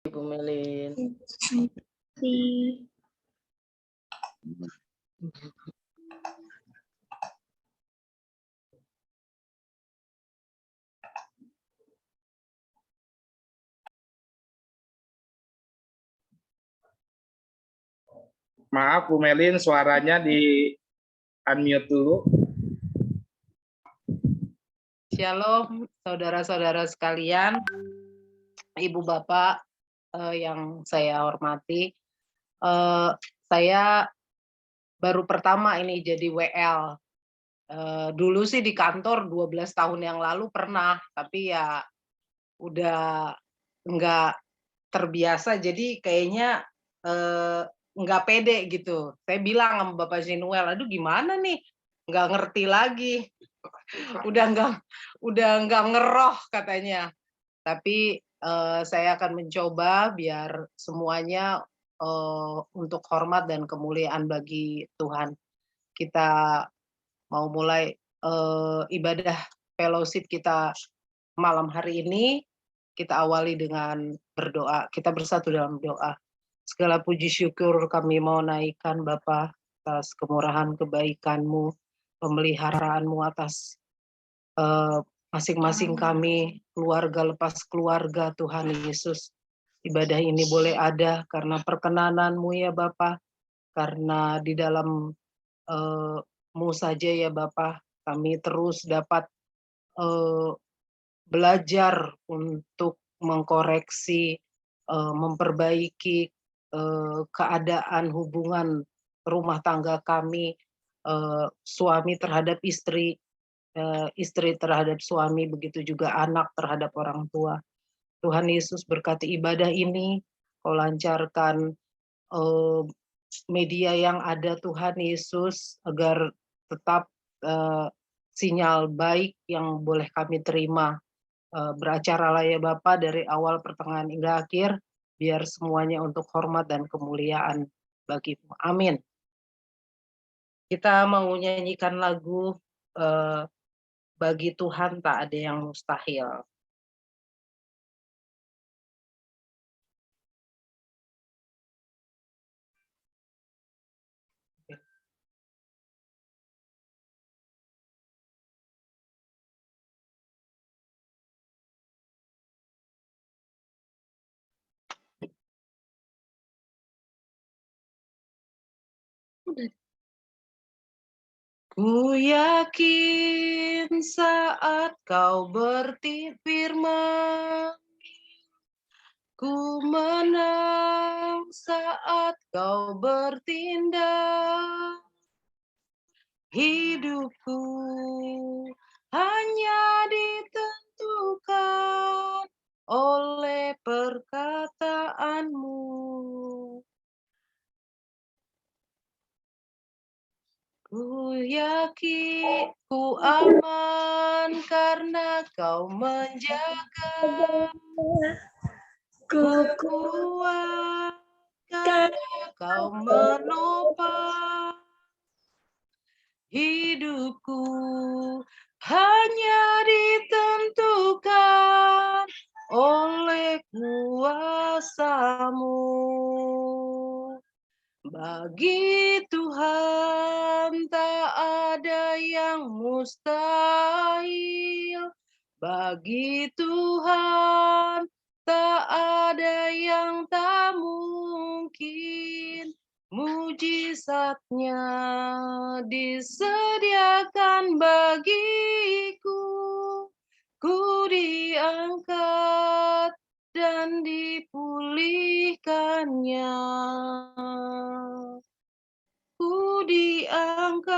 Ibu Melin. Maaf Bu Melin, suaranya di unmute dulu. Shalom, saudara-saudara sekalian, ibu bapak yang saya hormati. Saya baru pertama ini jadi WL. Dulu sih di kantor 12 tahun yang lalu pernah, tapi ya udah nggak terbiasa, jadi kayaknya nggak pede gitu. Saya bilang sama Bapak Zinuel, aduh gimana nih, nggak ngerti lagi. udah nggak ngeroh katanya. Tapi saya akan mencoba biar semuanya untuk hormat dan kemuliaan bagi Tuhan. Kita mau mulai ibadah fellowship kita malam hari ini. Kita awali dengan berdoa. Kita bersatu dalam doa. Segala puji syukur kami mau naikkan Bapa atas kemurahan kebaikan-Mu, pemeliharaanmu atas masing-masing kami, keluarga lepas keluarga, Tuhan Yesus. Ibadah ini boleh ada karena perkenanan-Mu ya Bapa, karena di dalam Mu saja ya Bapa, kami terus dapat belajar untuk mengkoreksi, memperbaiki keadaan hubungan rumah tangga kami, suami terhadap istri, istri terhadap suami, begitu juga anak terhadap orang tua. Tuhan Yesus berkati ibadah ini, Kau lancarkan media yang ada Tuhan Yesus, agar tetap sinyal baik yang boleh kami terima. Beracaralah ya Bapa dari awal pertengahan hingga akhir, biar semuanya untuk hormat dan kemuliaan bagi-Mu. Amin. Kita mau nyanyikan lagu bagi Tuhan tak ada yang mustahil. Ku yakin saat Kau berfirman, ku menang saat Kau bertindak. Hidupku hanya ditentukan oleh perkataan-Mu. Ku yakin ku aman karena Kau menjaga. Ku kuat karena Kau menopang. Hidupku hanya ditentukan oleh kuasa-Mu. Bagi Tuhan tak ada yang mustahil. Bagi Tuhan tak ada yang tak mungkin. Mujizatnya disediakan bagiku. Ku diangkat dan dipulihkannya. Ku diangkat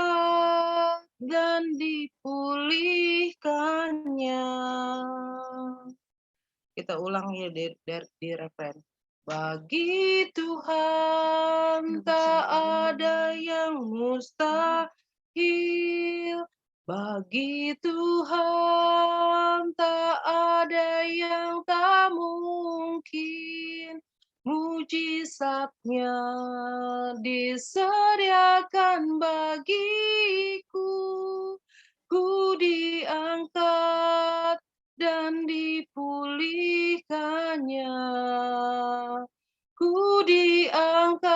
dan dipulihkannya. Kita ulang ya di referen. Bagi Tuhan tak ada yang mustahil. Bagi Tuhan tak ada yang tak mungkin. Mujizatnya disediakan bagiku. Ku diangkat dan dipulihkannya. Ku diangkat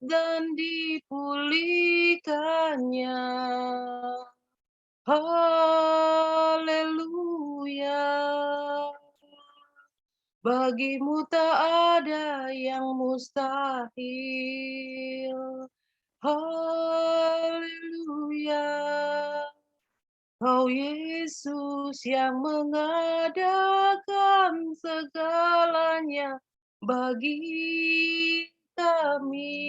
dan dipulihkannya. Haleluya. Bagimu tak ada yang mustahil. Haleluya. Kau Yesus yang mengadakan segalanya bagi kami.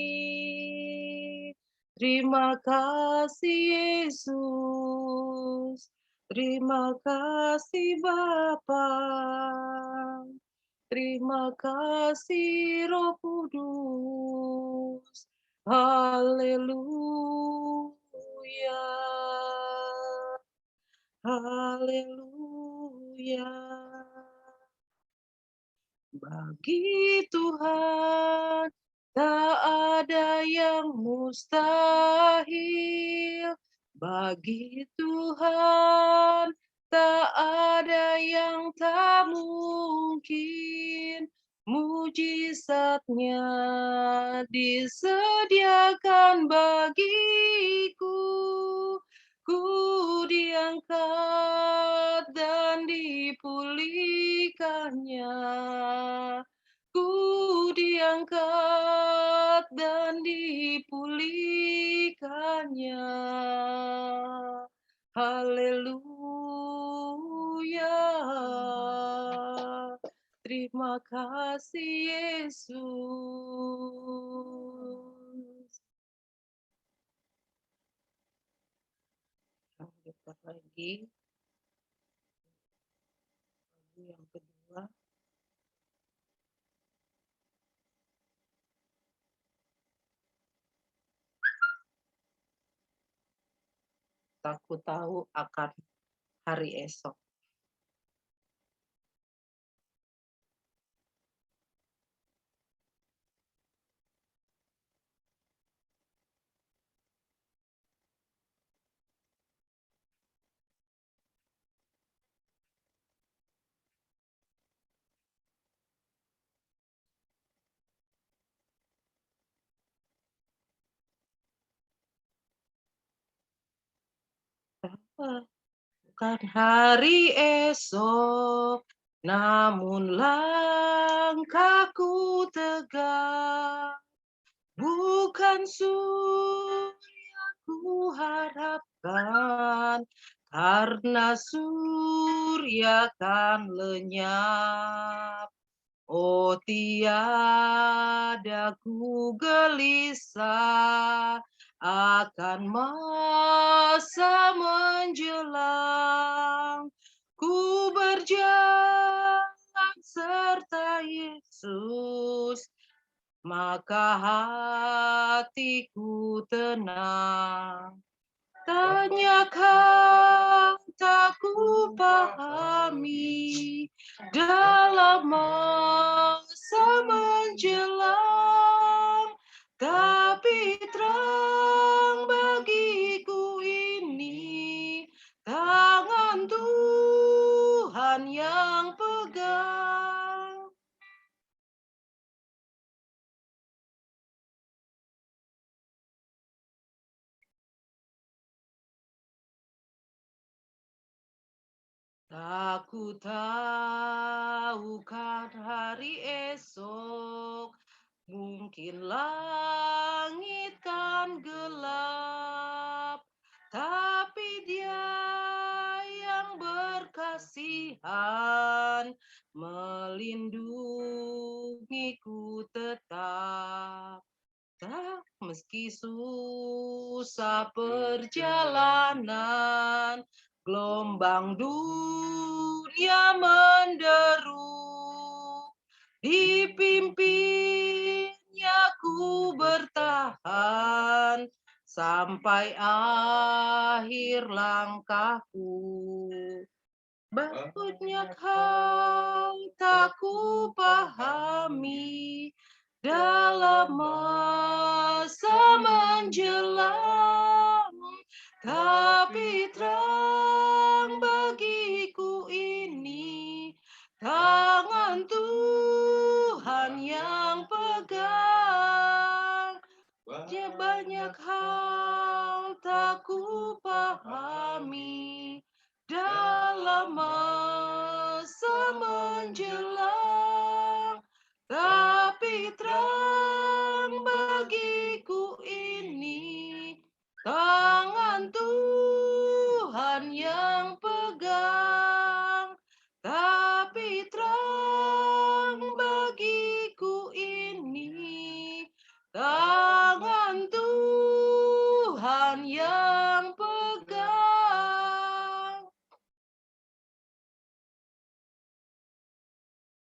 Terima kasih Yesus. Terima kasih Bapa. Terima kasih Roh Kudus. Haleluya. Haleluya. Bagi Tuhan tak ada yang mustahil. Bagi Tuhan tak ada yang tak mungkin. Mujizatnya disediakan bagiku. Ku diangkat dan dipulihkannya. Ku diangkat dan dipulihkannya. Haleluya. Terima kasih Yesus. Lanjutkan lagi. Lagu yang kedua. Aku tahu akan hari esok. Bukan hari esok, namun langkahku tegak. Bukan surya ku harapkan, karena surya kan lenyap. Oh, tiada ku gelisah akan masa menjelang. Ku berjalan serta Yesus, maka hatiku tenang. Tanyakan tak ku pahami dalam masa menjelang, tapi terang bagiku ini tangan Tuhan yang pegang. Aku tahu kan hari esok, mungkin langit kan gelap, tapi Dia yang berkasihan melindungiku tetap. Tak meski susah perjalanan, gelombang dunia menderu, dipimpinnya ku bertahan sampai akhir langkahku. Banyak hal tak ku pahami dalam masa menjelang, tapi terang bagiku banyak hal tak kupahami dalam masa menjelang, tapi terang bagiku ini tangan Tuhan yang pegang, tapi terang bagiku ini tangan Tuhan yang pegang.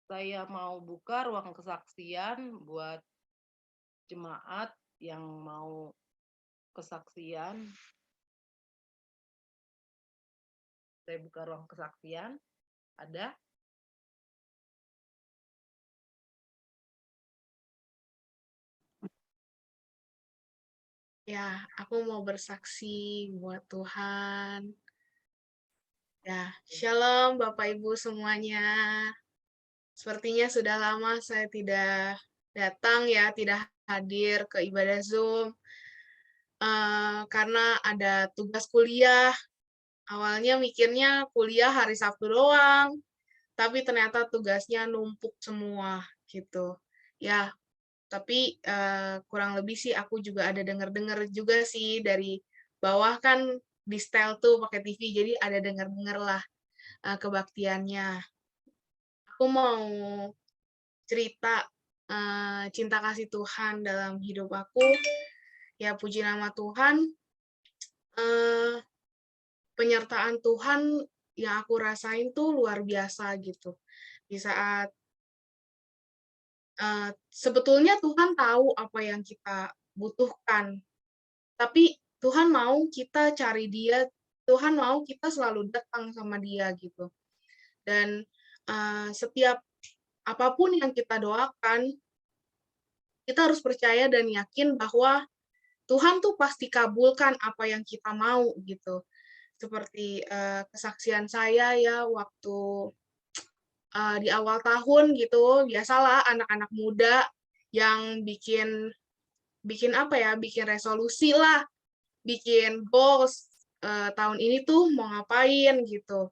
Saya mau buka ruang kesaksian buat jemaat yang mau kesaksian. Saya buka ruang kesaksian. Ada? Ya, aku mau bersaksi buat Tuhan. Ya, Shalom Bapak Ibu semuanya. Sepertinya sudah lama saya tidak datang ya, tidak hadir ke ibadah Zoom. Karena ada tugas kuliah. Awalnya mikirnya kuliah hari Sabtu doang, tapi ternyata tugasnya numpuk semua gitu. Ya, tapi kurang lebih sih aku juga ada denger-denger juga sih dari bawah kan di setel tuh pakai TV, jadi ada denger-denger lah kebaktiannya. Aku mau cerita cinta kasih Tuhan dalam hidup aku. Ya puji nama Tuhan, penyertaan Tuhan yang aku rasain tuh luar biasa gitu. Di saat sebetulnya Tuhan tahu apa yang kita butuhkan, tapi Tuhan mau kita cari Dia, Tuhan mau kita selalu datang sama Dia gitu. Dan setiap apapun yang kita doakan, kita harus percaya dan yakin bahwa Tuhan tuh pasti kabulkan apa yang kita mau gitu. Seperti kesaksian saya ya waktu di awal tahun gitu, biasalah anak-anak muda yang bikin apa ya, bikin resolusi lah, bikin goals tahun ini tuh mau ngapain gitu.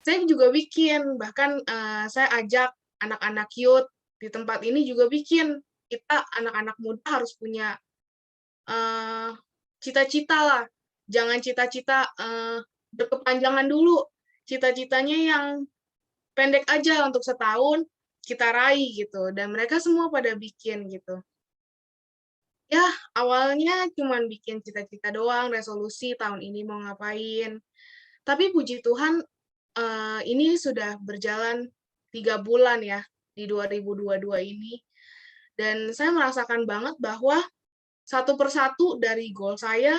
Saya juga bikin, bahkan saya ajak anak-anak youth di tempat ini juga bikin. Kita anak-anak muda harus punya cita-cita lah. Jangan cita-cita berkepanjangan dulu. Cita-citanya yang pendek aja untuk setahun kita raih gitu. Dan mereka semua pada bikin gitu. Ya, awalnya cuman bikin cita-cita doang, resolusi tahun ini mau ngapain. Tapi puji Tuhan, ini sudah berjalan 3 bulan ya, di 2022 ini. Dan saya merasakan banget bahwa satu persatu dari goal saya,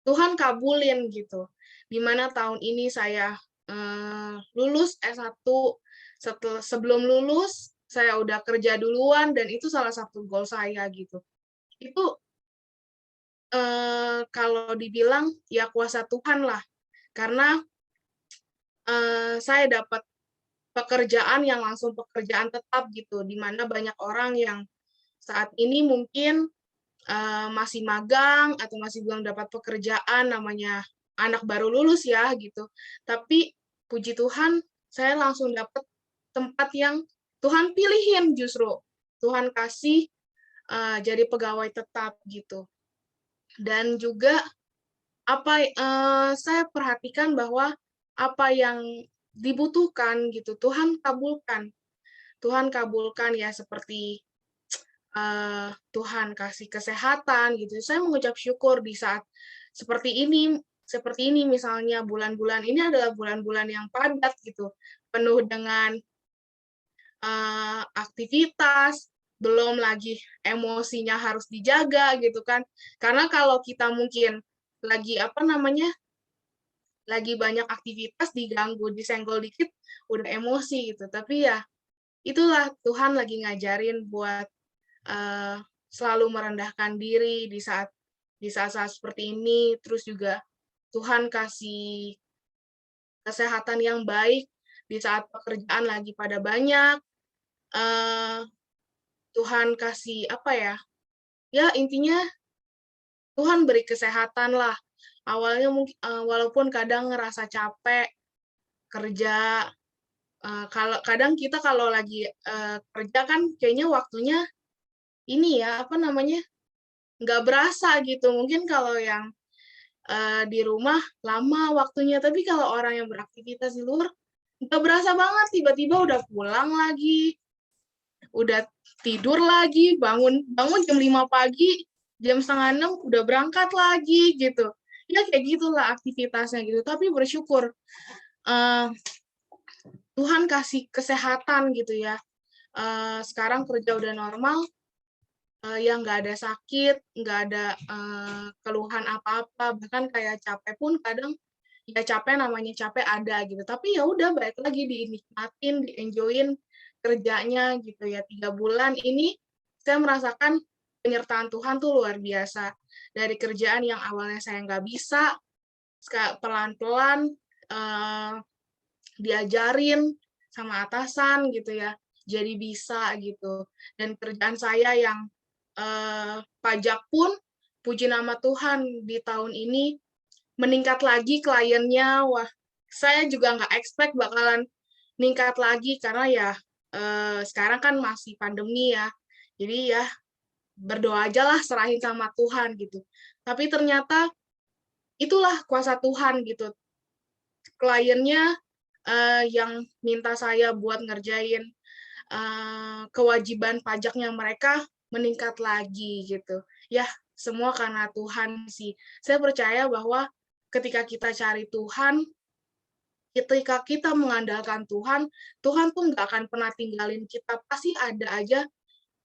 Tuhan kabulin gitu. Dimana tahun ini saya lulus S1, sebelum lulus, saya udah kerja duluan, dan itu salah satu goal saya gitu. Itu kalau dibilang ya kuasa Tuhan lah, karena saya dapat pekerjaan yang langsung pekerjaan tetap gitu, di mana banyak orang yang saat ini mungkin masih magang atau masih belum dapat pekerjaan, namanya anak baru lulus ya gitu. Tapi puji Tuhan, saya langsung dapat tempat yang Tuhan pilihin justru. Tuhan kasih jadi pegawai tetap gitu. Dan juga saya perhatikan bahwa apa yang dibutuhkan gitu Tuhan kabulkan. Tuhan kabulkan ya, seperti Tuhan kasih kesehatan gitu. Saya mengucap syukur di saat seperti ini misalnya bulan-bulan ini adalah bulan-bulan yang padat gitu, penuh dengan aktivitas, belum lagi emosinya harus dijaga gitu kan. Karena kalau kita mungkin lagi lagi banyak aktivitas, diganggu, disenggol dikit, udah emosi gitu. Tapi ya itulah Tuhan lagi ngajarin buat selalu merendahkan diri di saat-saat seperti ini. Terus juga Tuhan kasih kesehatan yang baik di saat pekerjaan lagi pada banyak. Tuhan kasih apa ya? Ya intinya Tuhan beri kesehatan lah. Awalnya mungkin walaupun kadang ngerasa capek kerja, kadang kita kalau lagi kerja kan kayaknya waktunya ini ya apa namanya nggak berasa gitu. Mungkin kalau yang di rumah lama waktunya, tapi kalau orang yang beraktivitas di luar nggak berasa banget, tiba-tiba udah pulang lagi, udah tidur lagi, bangun jam 5 pagi, jam setengah 6 udah berangkat lagi gitu. Ya kayak gitulah aktivitasnya gitu. Tapi bersyukur Tuhan kasih kesehatan gitu ya. Sekarang kerja udah normal, yang nggak ada sakit, nggak ada keluhan apa-apa, bahkan kayak capek pun kadang ya capek namanya capek ada gitu. Tapi ya udah balik lagi dinikmatin, di-enjoyin kerjanya gitu ya. 3 bulan ini saya merasakan penyertaan Tuhan tuh luar biasa. Dari kerjaan yang awalnya saya nggak bisa, pelan-pelan diajarin sama atasan gitu ya, jadi bisa gitu. Dan kerjaan saya yang pajak pun, puji nama Tuhan di tahun ini meningkat lagi kliennya. Wah, saya juga nggak expect bakalan meningkat lagi karena ya sekarang kan masih pandemi ya. Jadi ya berdoa aja lah, serahin sama Tuhan gitu. Tapi ternyata itulah kuasa Tuhan gitu. Kliennya yang minta saya buat ngerjain kewajiban pajaknya mereka meningkat lagi gitu. Ya, semua karena Tuhan sih. Saya percaya bahwa ketika kita cari Tuhan, ketika kita mengandalkan Tuhan, Tuhan tuh nggak akan pernah tinggalin kita. Pasti ada aja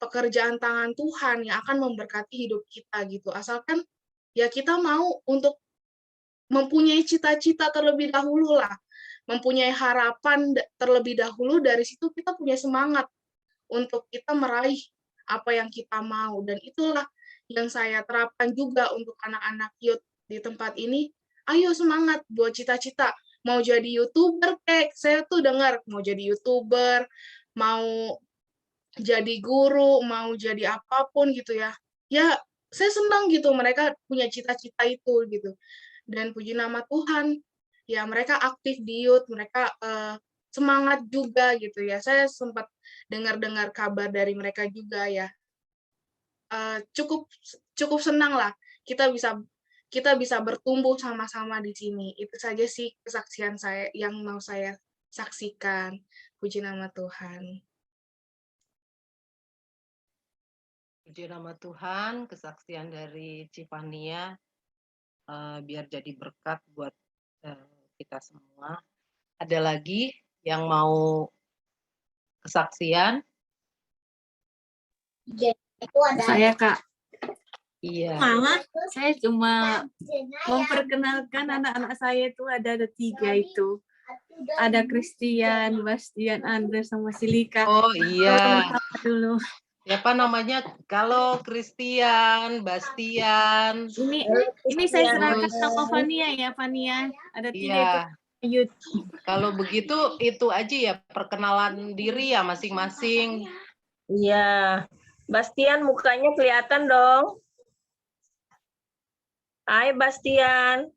pekerjaan tangan Tuhan yang akan memberkati hidup kita gitu. Asalkan ya kita mau untuk mempunyai cita-cita terlebih dahulu lah. Mempunyai harapan terlebih dahulu, dari situ kita punya semangat untuk kita meraih apa yang kita mau. Dan itulah yang saya terapkan juga untuk anak-anak youth di tempat ini. Ayo semangat buat cita-cita. Mau jadi YouTuber, saya tuh dengar mau jadi YouTuber, mau jadi guru, mau jadi apapun gitu ya. Ya, saya senang gitu mereka punya cita-cita itu gitu. Dan puji nama Tuhan, ya mereka aktif di youth, mereka semangat juga gitu ya. Saya sempat dengar-dengar kabar dari mereka juga ya. Cukup senang lah kita bisa bertumbuh sama-sama di sini. Itu saja sih kesaksian saya yang mau saya saksikan. Puji nama Tuhan. Puji nama Tuhan, kesaksian dari Cipania biar jadi berkat buat kita semua. Ada lagi yang mau kesaksian? Saya, Kak. Iya. Mama, saya cuma memperkenalkan anak-anak saya itu ada 3 itu. Ada Christian, Bastian, Andres, sama Silika. Oh iya. Dulu. Siapa namanya? Kalau Christian, Bastian. Ini saya serahkan sama Fania ya, Fania. Ada 3 Iya. itu. Kalau begitu itu aja ya perkenalan diri ya masing-masing. Iya. Bastian mukanya kelihatan dong. Hai Bastian.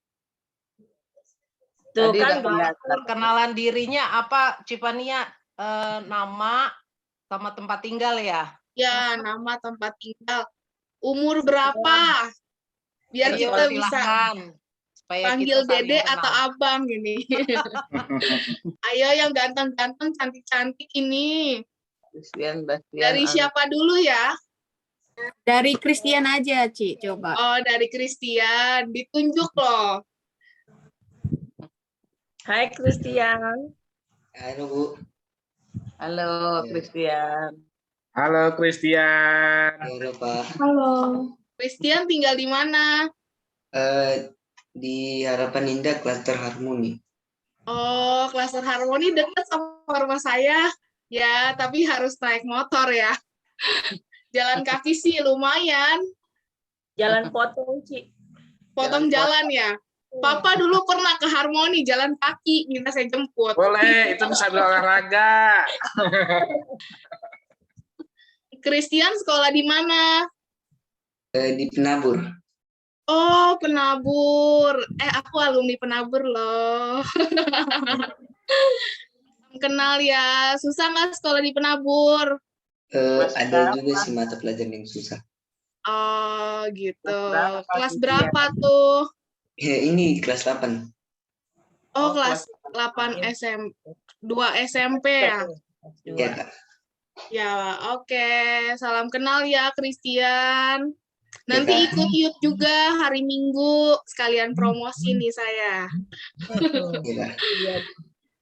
Tuh Tadi kan perkenalan dirinya apa, Cipania? Nama sama tempat tinggal ya? Ya, nama, tempat tinggal, umur berapa? Biar Ayo, kita bisa silahkan. Supaya panggil kita saling Dede kenal. atau Abang gini. Ayo yang ganteng-ganteng, cantik-cantik ini. Bastian. Dari siapa dulu ya? Dari Christian aja, Ci, coba. Oh, dari Christian. Ditunjuk loh. Hai Christian. Halo Bu. Halo, Ya. Christian. Halo, Christian. Halo Pak. Halo. Christian tinggal di mana? Di Harapan Indah Klaster Harmoni. Oh, Klaster Harmoni dekat sama rumah saya. Ya, tapi harus naik motor ya. Jalan kaki sih lumayan. Jalan potong, Ci. Potong jalan ya. Papa dulu pernah ke Harmoni jalan kaki, minta saya jemput. Boleh, itu sambil olahraga. Christian sekolah di mana? Di Penabur. Oh, penabur. Aku alumni penabur loh. Kenal ya. Susah nggak sekolah di penabur? Ada juga sih mata pelajaran yang susah. Oh, gitu. Berapa, Kelas Cynthia? berapa tuh? Ya, ini kelas 8. Oh, Oh, kelas kelas 8 2 SMP ya? Iya, Kak. Ya, oke. Salam kenal ya, Christian. Ya, Nanti Kak. ikut yuk juga hari Minggu. Sekalian promosi nih saya. Iya,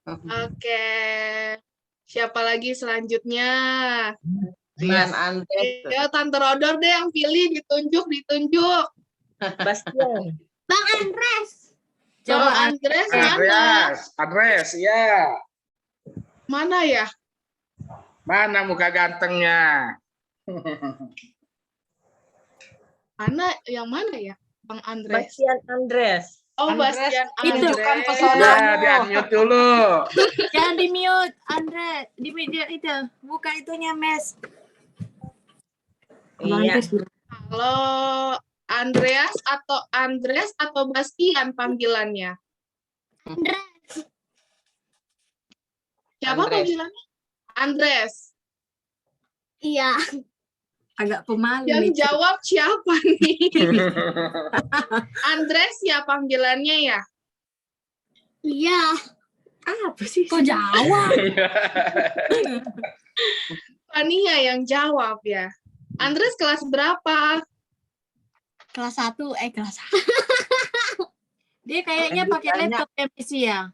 Kak. Oke. Siapa lagi selanjutnya? Rian Andres. Ya, Tante Rodor deh yang pilih, ditunjuk. Bastian. Bang Coba Andres mana? Andres, ya. Mana ya? Mana muka gantengnya? Yang mana ya? Bang Andres. Bastian Andres. Oh, Andres, Bastian tunjukkan Andres. pesona. Ya, di-unmute dulu. jangan di mute, Andre. Di media itu, buka itunya, Mes. Iya. Halo, Andres atau Bastian panggilannya? Siapa Andres. panggilannya? Andres. Iya. Agak pemalu Yang nih. jawab siapa nih? Andres ya panggilannya ya? Iya. Apa sih? Kok jawab? Fania yang jawab ya. Andres kelas berapa? Kelas 1, kelas 1. Dia kayaknya Yang pakai ditanya. laptop ya, Missy ya.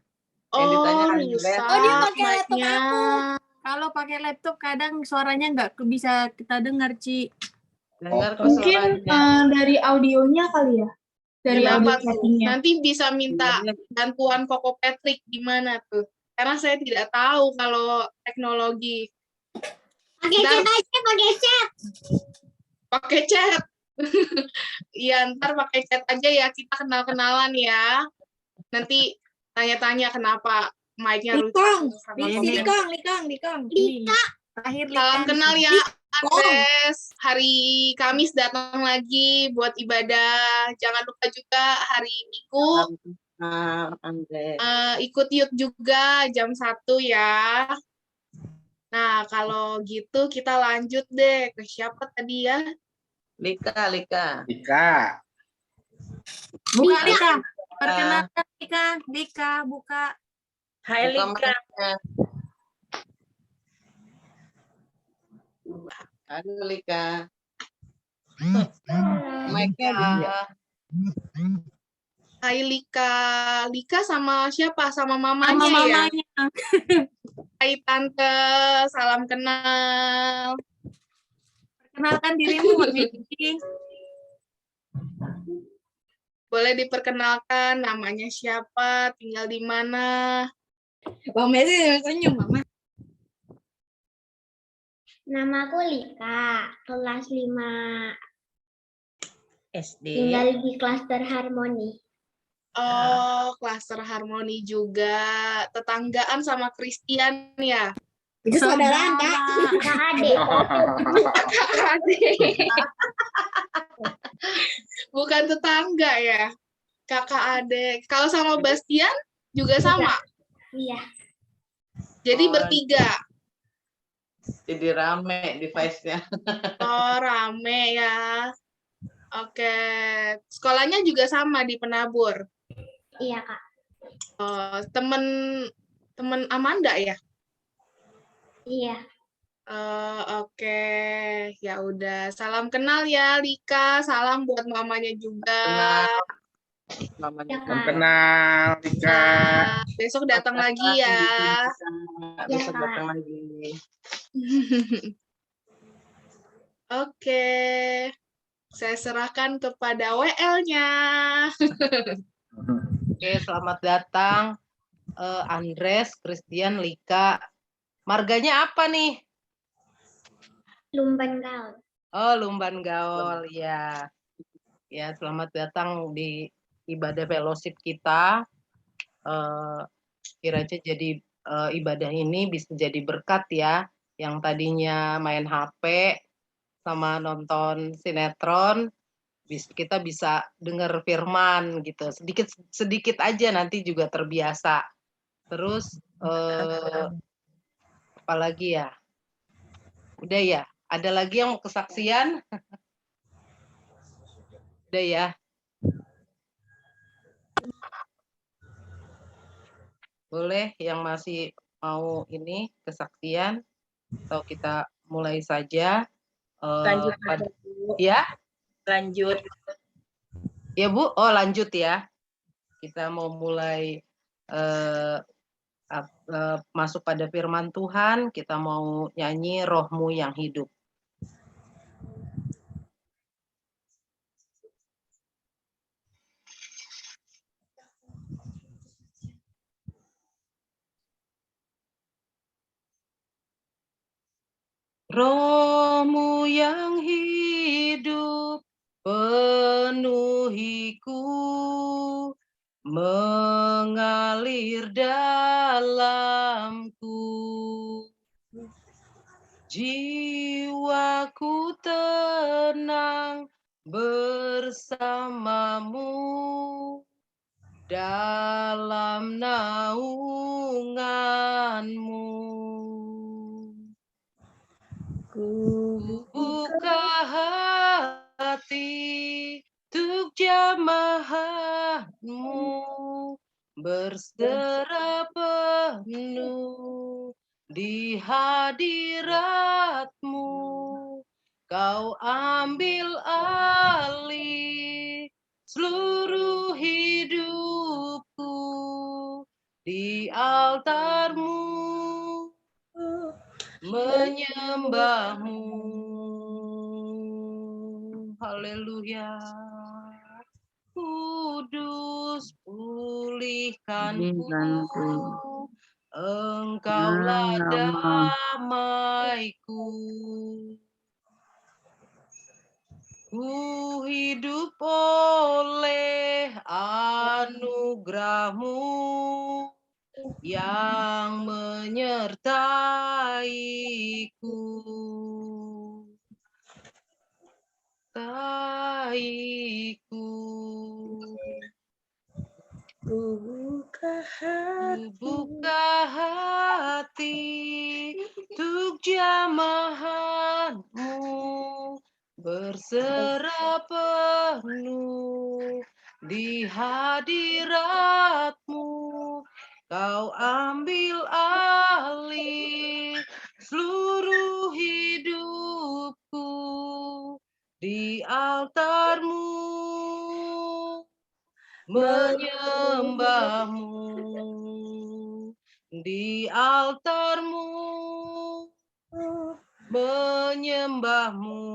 Yang ditanya Oh, Andres. rusak Oh, dia pakai laptop mic-nya. Kalau pakai laptop kadang suaranya nggak bisa kita dengar, Ci. Dengar kok Mungkin suaranya. dari audionya kali ya, dari audio Kenapa tuh? settingnya. Nanti bisa minta bantuan Koko Patrick gimana tuh? Karena saya tidak tahu kalau teknologi. Pakai chat aja, pakai chat. Pakai chat. Iya, ntar pakai chat aja ya, kita kenal-kenalan ya. Nanti tanya-tanya kenapa mic-nya rusak. sama Ini. Likong. Terakhir Salam Lika. kenal ya, Andres. Hari Kamis datang lagi buat ibadah. Jangan lupa juga hari Minggu Andres. ikut yuk juga jam 1 ya. Nah, kalau gitu kita lanjut deh ke siapa tadi ya? Lika. Ika. Buka Lika. Perkenalkan Lika, buka. Hai Buka Lika. mic-nya. Aduh, Lika. Mic-nya. Hai Lika. Lika sama siapa? Sama Sama mamanya ya? mamanya. Hai Tante, salam kenal. Perkenalkan dirimu, Missy. Boleh diperkenalkan namanya siapa, tinggal di mana? Bang Messi senyum, Mama. Namaku Lika, kelas 5, SD. tinggal di klaster Harmoni. Oh, klaster Harmoni juga. Tetanggaan sama Christian ya? Itu saudaraan, Kak. Kakak adik. Kakak adik. Bukan tetangga ya? Kakak adik. Kalau sama Bastian juga sama? Iya. Jadi Oh. bertiga? Jadi rame device-nya. Oh, rame ya. Oke. Sekolahnya juga sama di Penabur? Iya, Kak. Oh, temen Amanda ya? Iya. Oke. Ya udah. Salam kenal ya, Lika. Salam buat mamanya juga. Kenal. Ya, Mamanya. Kak. Kenal, Ika. Nah, besok datang lagi ya. Besok Kak. datang lagi. Oke. Saya serahkan kepada WL-nya. Oke, selamat datang Andres, Christian, Lika. Marganya apa nih? Lumban Gaul. Oh, Lumban Gaul, ya. Ya, selamat datang di ibadah fellowship kita. Kiranya jadi ibadah ini bisa jadi berkat ya. Yang tadinya main HP sama nonton sinetron, kita bisa dengar firman gitu, sedikit aja nanti juga terbiasa. Terus apalagi ya? Udah ya? Ada lagi yang mau kesaksian? Udah ya? Boleh yang masih mau ini kesaksian atau kita mulai saja? Lanjut aja, Bu. Ya? Lanjut. Ya Bu, oh lanjut ya. Kita mau mulai masuk pada firman Tuhan, kita mau nyanyi Rohmu yang hidup. Rohmu yang hidup penuhiku, mengalir dalamku. Jiwaku tenang bersamamu dalam naunganmu. Ku buka hati untuk jamahanmu, berserah penuh di hadiratmu. Kau ambil alih seluruh hidupku di altarmu, menyembahmu. Haleluya. Kudus pulihkanku, Engkaulah damaiku. Ku hidup oleh anugerah-Mu yang menyertaiku. Ku buka hati untuk jamahan-Mu, berserah penuh di hadirat-Mu. Kau ambil alih seluruh hidupku di altar-Mu, menyembah-Mu di altar-Mu, menyembah-Mu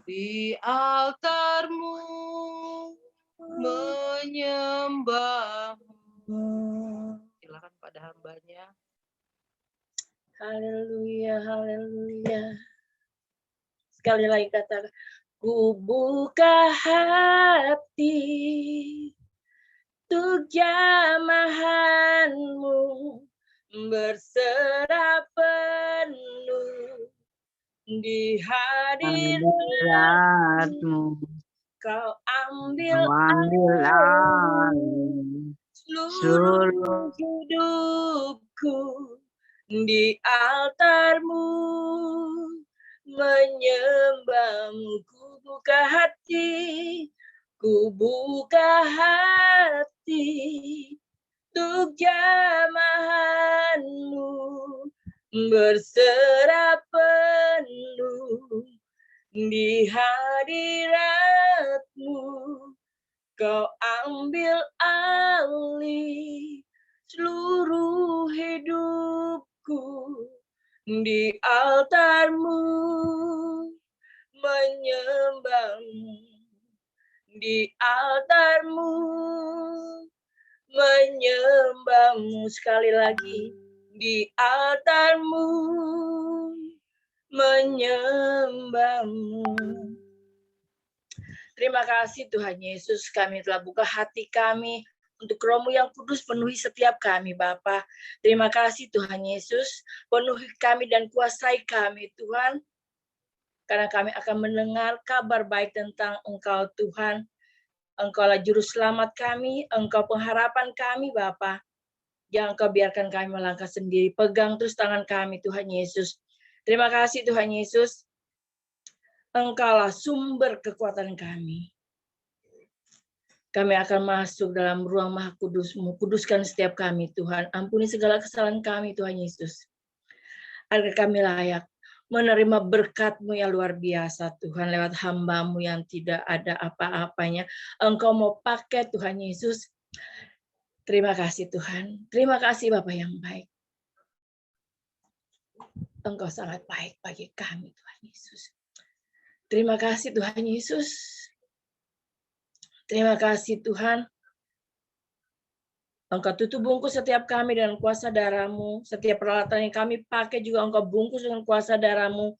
di altar-Mu, menyembah-Mu. Silakan pada hambanya. Haleluya, haleluya. Sekali lagi katakan, ku buka hati untuk jamahan-Mu, berserah penuh di hadirat-Mu. Kau ambil alih seluruh hidupku di altar-Mu, menyembah-Mu. Ku buka hati untuk jamahan-Mu, berserah penuh di hadirat-Mu. Kau ambil alih seluruh hidupku di altar-Mu, menyembah-Mu di altar-Mu, menyembah-Mu. Sekali lagi, di altar-Mu, menyembah-Mu. Terima kasih Tuhan Yesus, kami telah buka hati kami untuk Roh-Mu yang kudus penuhi setiap kami, Bapa. Terima kasih Tuhan Yesus, penuhi kami dan kuasai kami, Tuhan. karena kami akan mendengar kabar baik tentang Engkau Tuhan. Engkaulah juru selamat kami, Engkau pengharapan kami Bapa. Jangan Engkau biarkan kami melangkah sendiri. Pegang terus tangan kami Tuhan Yesus. Terima kasih Tuhan Yesus. Engkaulah sumber kekuatan kami. Kami akan masuk dalam ruang Maha Kudus-Mu. Kuduskan setiap kami Tuhan. Ampuni segala kesalahan kami Tuhan Yesus. Agar kami layak menerima berkat-Mu yang luar biasa Tuhan lewat hamba-Mu yang tidak ada apa-apanya. Engkau mau pakai Tuhan Yesus. Terima kasih Tuhan. Terima kasih Bapa yang baik. Engkau sangat baik bagi kami Tuhan Yesus. Terima kasih Tuhan Yesus. Terima kasih Tuhan. Engkau tutup bungkus setiap kami dengan kuasa darah-Mu. Setiap peralatan yang kami pakai juga Engkau bungkus dengan kuasa darah-Mu.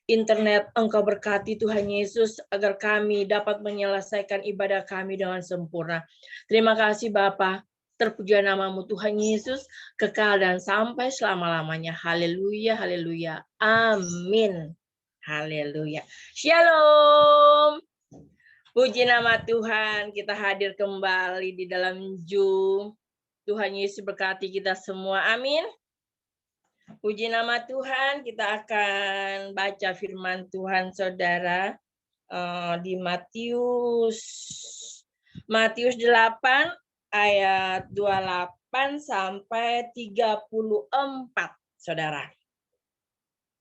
Internet Engkau berkati Tuhan Yesus agar kami dapat menyelesaikan ibadah kami dengan sempurna. Terima kasih Bapa. Terpujilah nama-Mu Tuhan Yesus kekal dan sampai selama-lamanya. Haleluya, haleluya. Amin. Haleluya. Shalom. Puji nama Tuhan, kita hadir kembali di dalam Zoom. Tuhan Yesus berkati kita semua. Amin. Puji nama Tuhan, kita akan baca firman Tuhan saudara di Matius 8 ayat 28 sampai 34 saudara.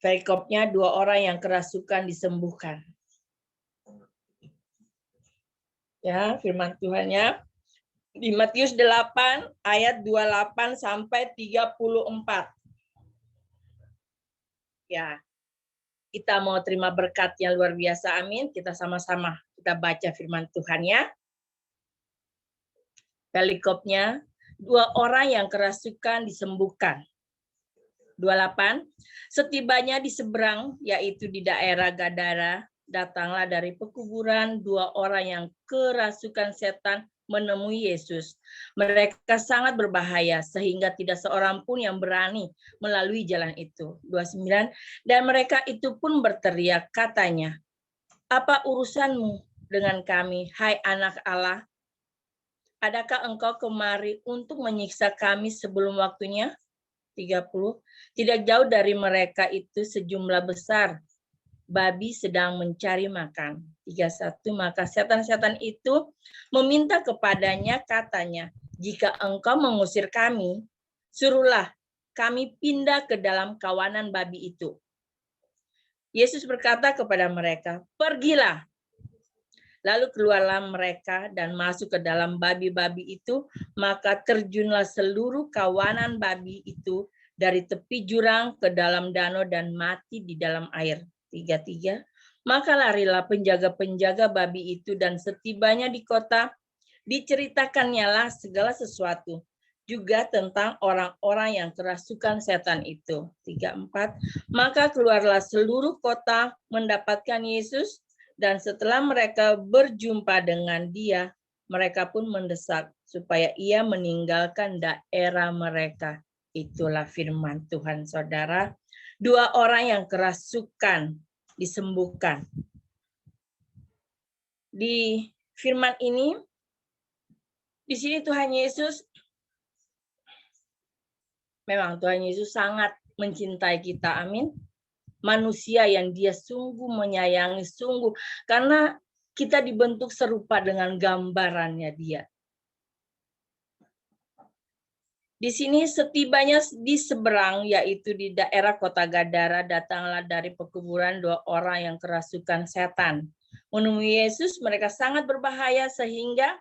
Perikopnya 2 orang yang kerasukan disembuhkan. Ya, firman Tuhannya di Matius 8 ayat 28 sampai 34. Ya. Kita mau terima berkat yang luar biasa. Amin. Kita sama-sama kita baca firman Tuhan ya. Perikopnya 2 orang yang kerasukan disembuhkan. 28. Setibanya di seberang yaitu di daerah Gadara, datanglah dari pekuburan 2 orang yang kerasukan setan menemui Yesus. Mereka sangat berbahaya sehingga tidak seorang pun yang berani melalui jalan itu. 29. Dan mereka itu pun berteriak katanya, "Apa urusanmu dengan kami, hai anak Allah? Adakah engkau kemari untuk menyiksa kami sebelum waktunya?" 30. Tidak jauh dari mereka itu sejumlah besar babi sedang mencari makan. 31. Maka setan-setan itu meminta kepadanya katanya, "Jika engkau mengusir kami, suruhlah kami pindah ke dalam kawanan babi itu." Yesus berkata kepada mereka, "Pergilah." Lalu keluarlah mereka dan masuk ke dalam babi-babi itu, maka terjunlah seluruh kawanan babi itu dari tepi jurang ke dalam danau dan mati di dalam air. 33. Maka larilah penjaga-penjaga babi itu dan setibanya di kota, diceritakannya lah segala sesuatu, juga tentang orang-orang yang kerasukan setan itu. 34. Maka keluarlah seluruh kota mendapatkan Yesus, dan setelah mereka berjumpa dengan dia, mereka pun mendesak supaya ia meninggalkan daerah mereka. Itulah firman Tuhan saudara. 2 orang yang kerasukan disembuhkan. Di firman ini, di sini Tuhan Yesus, memang Tuhan Yesus sangat mencintai kita, amin. Manusia yang dia sungguh menyayangi, sungguh, karena kita dibentuk serupa dengan gambarannya dia. Di sini setibanya di seberang, yaitu di daerah kota Gadara, datanglah dari pekuburan 2 orang yang kerasukan setan. Menemui Yesus, mereka sangat berbahaya sehingga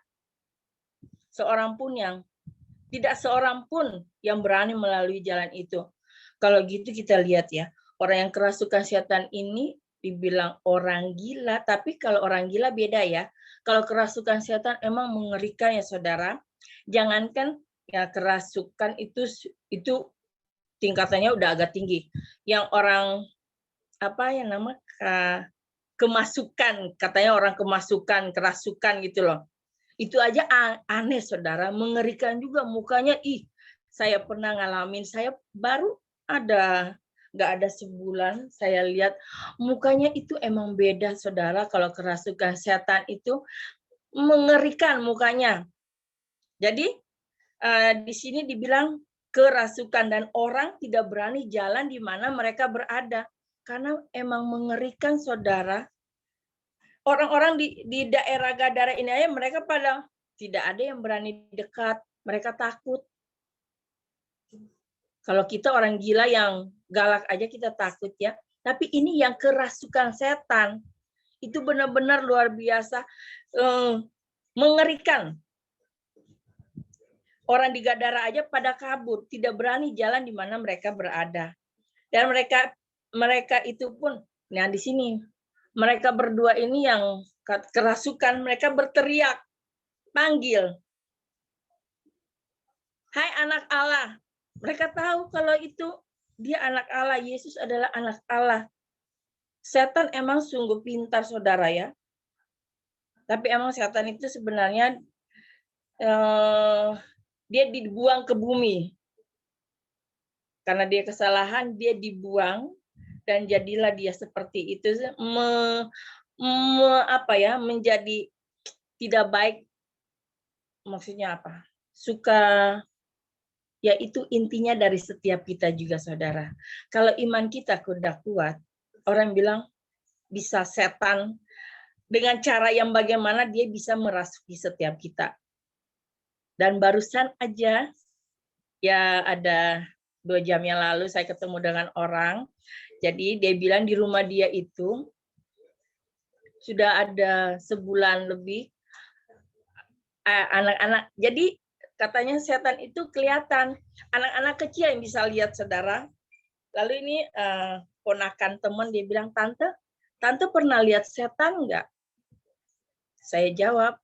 tidak seorang pun yang berani melalui jalan itu. Kalau gitu kita lihat ya, orang yang kerasukan setan ini dibilang orang gila, tapi kalau orang gila beda ya. Kalau kerasukan setan emang mengerikan ya saudara. Jangankan ya kerasukan itu tingkatannya udah agak tinggi. Yang orang kemasukan, katanya orang kemasukan, kerasukan gitu loh. Itu aja aneh saudara, mengerikan juga mukanya. Saya pernah ngalamin, saya baru ada nggak ada sebulan, saya lihat mukanya itu emang beda, saudara. Kalau kerasukan setan itu mengerikan mukanya. Jadi di sini dibilang kerasukan dan orang tidak berani jalan di mana mereka berada karena emang mengerikan, saudara. Orang-orang di daerah Gadara ini aja mereka pada tidak ada yang berani dekat, mereka takut. Kalau kita orang gila yang galak aja kita takut ya. Tapi ini yang kerasukan setan itu benar-benar luar biasa mengerikan. Orang di Gadara aja pada kabur, tidak berani jalan di mana mereka berada. Dan mereka itu pun, nah di sini mereka berdua ini yang kerasukan, mereka berteriak, panggil, hai anak Allah. Mereka tahu kalau itu dia anak Allah, Yesus adalah anak Allah. Setan emang sungguh pintar, saudara ya. Tapi emang setan itu sebenarnya dia dibuang ke bumi. Karena dia kesalahan, dia dibuang dan jadilah dia seperti itu, menjadi tidak baik. Maksudnya apa? Suka, ya itu intinya dari setiap kita juga, saudara. Kalau iman kita sudah kuat, orang bilang bisa setan dengan cara yang bagaimana dia bisa merasuki setiap kita. Dan barusan aja, ya ada 2 jam yang lalu saya ketemu dengan orang. Jadi dia bilang di rumah dia itu sudah ada sebulan lebih anak-anak. Jadi katanya setan itu kelihatan. Anak-anak kecil yang bisa lihat, saudara. Lalu ini ponakan teman dia bilang, Tante pernah lihat setan enggak? Saya jawab,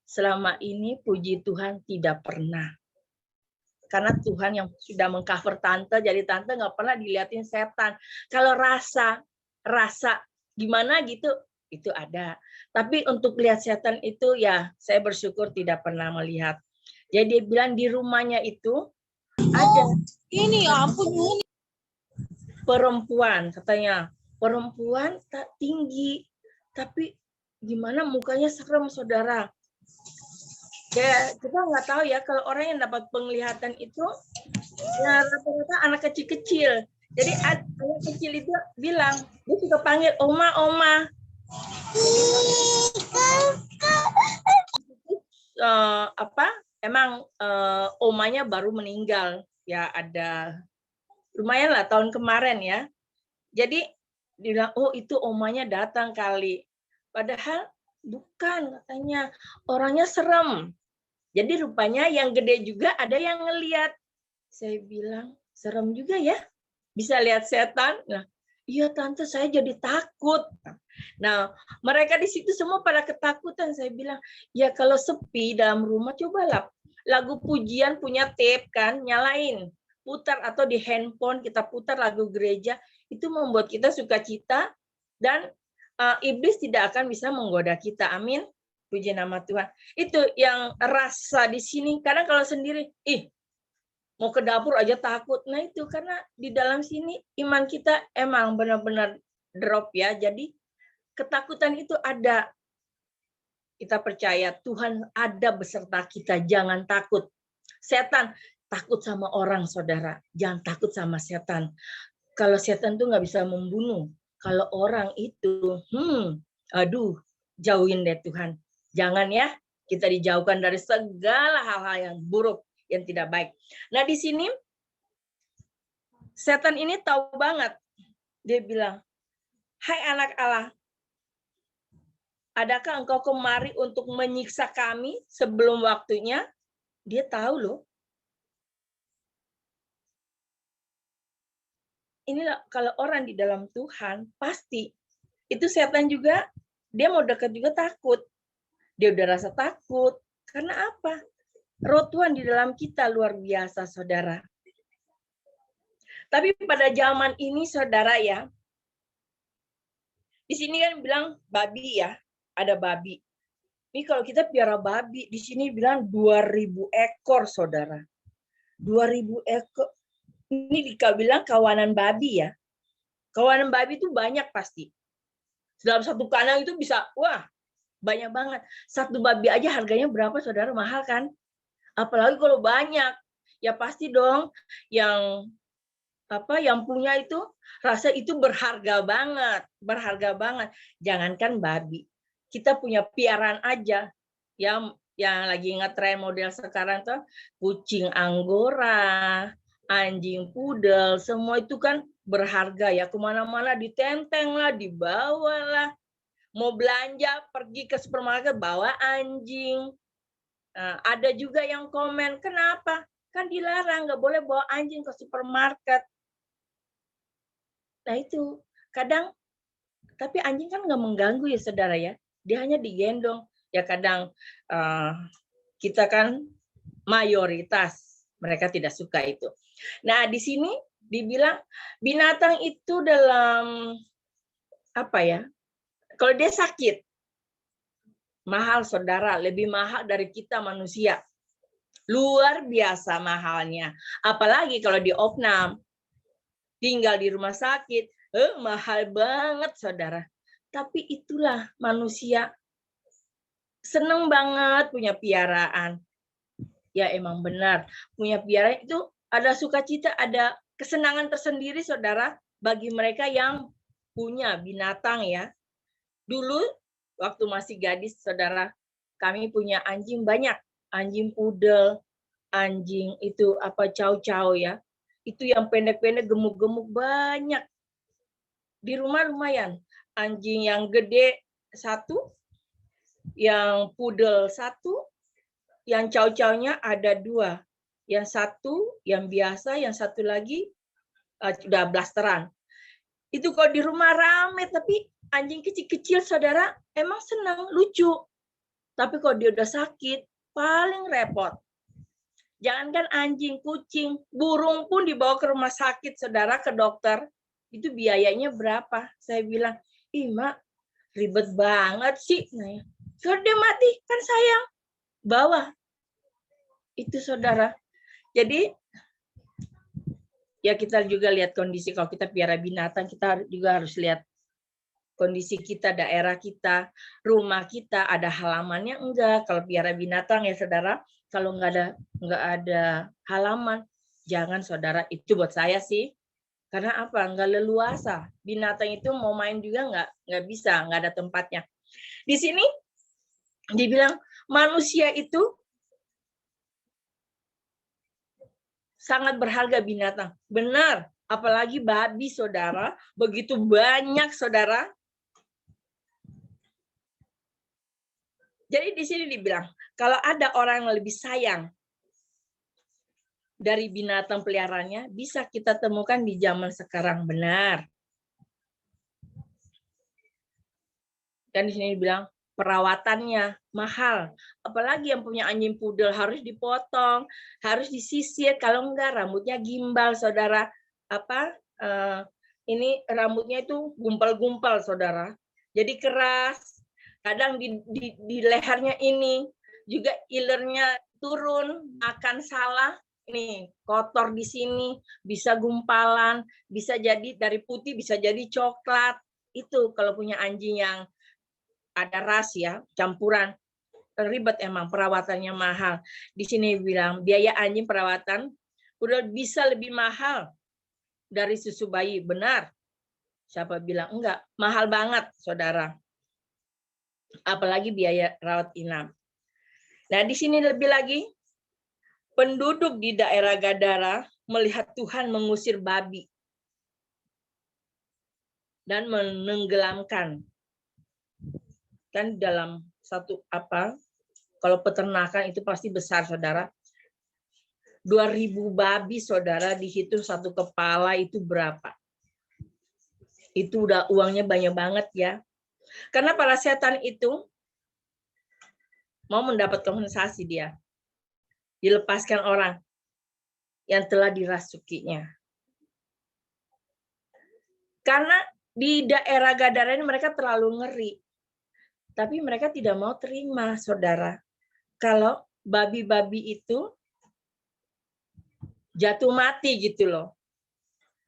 selama ini puji Tuhan tidak pernah. Karena Tuhan yang sudah mengcover Tante, jadi Tante nggak pernah dilihatin setan. Kalau rasa gimana gitu, itu ada. Tapi untuk lihat setan itu ya saya bersyukur tidak pernah melihat. Jadi dia bilang di rumahnya itu ada perempuan, katanya perempuan tak tinggi, tapi gimana mukanya serem, saudara. Ya, kita nggak tahu ya kalau orang yang dapat penglihatan itu ya rata-rata anak kecil-kecil. Jadi anak kecil itu bilang, dia suka panggil oma. Emang omanya baru meninggal ya, ada lumayan lah tahun kemarin ya. Jadi dia bilang, oh itu omanya datang kali. Padahal bukan, katanya orangnya serem. Jadi rupanya yang gede juga ada yang ngelihat. Saya bilang, serem juga ya. Bisa lihat setan. Nah, iya Tante, saya jadi takut. Nah, mereka di situ semua pada ketakutan. Saya bilang, ya kalau sepi dalam rumah, cobalah lagu pujian punya tape kan, nyalain. Putar atau di handphone kita putar lagu gereja. Itu membuat kita sukacita dan iblis tidak akan bisa menggoda kita. Amin. Puji nama Tuhan. Itu yang rasa di sini. Kadang kalau sendiri, mau ke dapur aja takut. Nah itu karena di dalam sini iman kita emang benar-benar drop ya. Jadi ketakutan itu ada. Kita percaya Tuhan ada beserta kita. Jangan takut. Setan takut sama orang, saudara. Jangan takut sama setan. Kalau setan tuh nggak bisa membunuh. Kalau orang itu, jauhin deh Tuhan. Jangan ya, kita dijauhkan dari segala hal-hal yang buruk, yang tidak baik. Nah di sini, setan ini tahu banget. Dia bilang, hai anak Allah, adakah engkau kemari untuk menyiksa kami sebelum waktunya? Dia tahu loh. Inilah kalau orang di dalam Tuhan, pasti. Itu setan juga, dia mau dekat juga takut. Dia udah rasa takut. Karena apa? Roh Tuhan di dalam kita luar biasa, saudara. Tapi pada zaman ini, saudara ya, di sini kan bilang babi ya, ada babi. Ini kalau kita piara babi, di sini bilang 2000 ekor, saudara. 2000 ekor. ini Dika bilang kawanan babi ya. Kawanan babi itu banyak pasti. Dalam satu kandang itu bisa, wah, banyak banget. Satu babi aja harganya berapa, saudara? Mahal kan? Apalagi kalau banyak. Ya pasti dong yang punya itu rasa itu berharga banget. Jangankan babi. Kita punya piaraan aja yang lagi ngetren model sekarang tuh kucing Anggora, anjing pudel, semua itu kan berharga ya, kemana-mana ditenteng lah, dibawa lah. Mau belanja pergi ke supermarket bawa anjing. Nah, ada juga yang komen, kenapa? Kan dilarang, nggak boleh bawa anjing ke supermarket. Nah itu kadang, tapi anjing kan nggak mengganggu ya saudara ya. Dia hanya digendong. Ya kadang kita kan mayoritas mereka tidak suka itu. Nah di sini dibilang binatang itu dalam kalau dia sakit mahal saudara, lebih mahal dari kita manusia, luar biasa mahalnya. Apalagi kalau di opnam, tinggal di rumah sakit, mahal banget saudara. Tapi itulah manusia seneng banget punya piaraan. Ya emang benar, punya piaraan itu ada sukacita, ada kesenangan tersendiri saudara bagi mereka yang punya binatang ya. Dulu waktu masih gadis saudara, kami punya anjing banyak, anjing pudel, anjing itu chow-chow ya. Itu yang pendek-pendek gemuk-gemuk banyak. Di rumah lumayan. Anjing yang gede 1, yang pudel 1, yang chow-chownya ada 2. Yang 1 yang biasa, yang 1 lagi udah blasteran. Itu kalau di rumah rame, tapi anjing kecil-kecil saudara emang senang, lucu. Tapi kalau dia udah sakit, paling repot. Jangankan anjing, kucing, burung pun dibawa ke rumah sakit saudara, ke dokter. Itu biayanya berapa? Saya bilang, ih mak, ribet banget sih. Nah, kalau dia mati, kan sayang. Bawa. Itu saudara. Jadi, ya kita juga lihat kondisi. Kalau kita piara binatang, kita juga harus lihat kondisi kita, daerah kita, rumah kita, ada halamannya enggak. Kalau piara binatang ya saudara, kalau enggak ada halaman, jangan saudara. Itu buat saya sih. Karena apa? Enggak leluasa. Binatang itu mau main juga enggak bisa, enggak ada tempatnya. Di sini dibilang manusia itu sangat berharga binatang. Benar. Apalagi babi saudara, begitu banyak saudara. Jadi di sini dibilang, kalau ada orang yang lebih sayang dari binatang peliharaannya, bisa kita temukan di zaman sekarang, benar. Dan di sini dibilang, perawatannya mahal. Apalagi yang punya anjing pudel harus dipotong, harus disisir, kalau enggak rambutnya gimbal, saudara. Ini rambutnya itu gumpal-gumpal, saudara. Jadi keras. Kadang di lehernya ini juga ilernya turun, akan salah. Nih, kotor di sini, bisa gumpalan, bisa jadi dari putih, bisa jadi coklat. Itu kalau punya anjing yang ada ras ya, campuran. Ribet emang, perawatannya mahal. Di sini bilang, biaya anjing perawatan udah bisa lebih mahal dari susu bayi. Benar. Siapa bilang enggak? Mahal banget, saudara. Apalagi biaya rawat inap. Nah, di sini lebih lagi, penduduk di daerah Gadara melihat Tuhan mengusir babi dan menenggelamkan. Kan dalam satu kalau peternakan itu pasti besar, saudara. 2.000 babi, saudara, dihitung satu kepala itu berapa? Itu udah uangnya banyak banget ya. Karena para setan itu mau mendapat kompensasi dia. Dilepaskan orang yang telah dirasukinya. Karena di daerah Gadara ini mereka terlalu ngeri. Tapi mereka tidak mau terima, saudara. Kalau babi-babi itu jatuh mati gitu loh.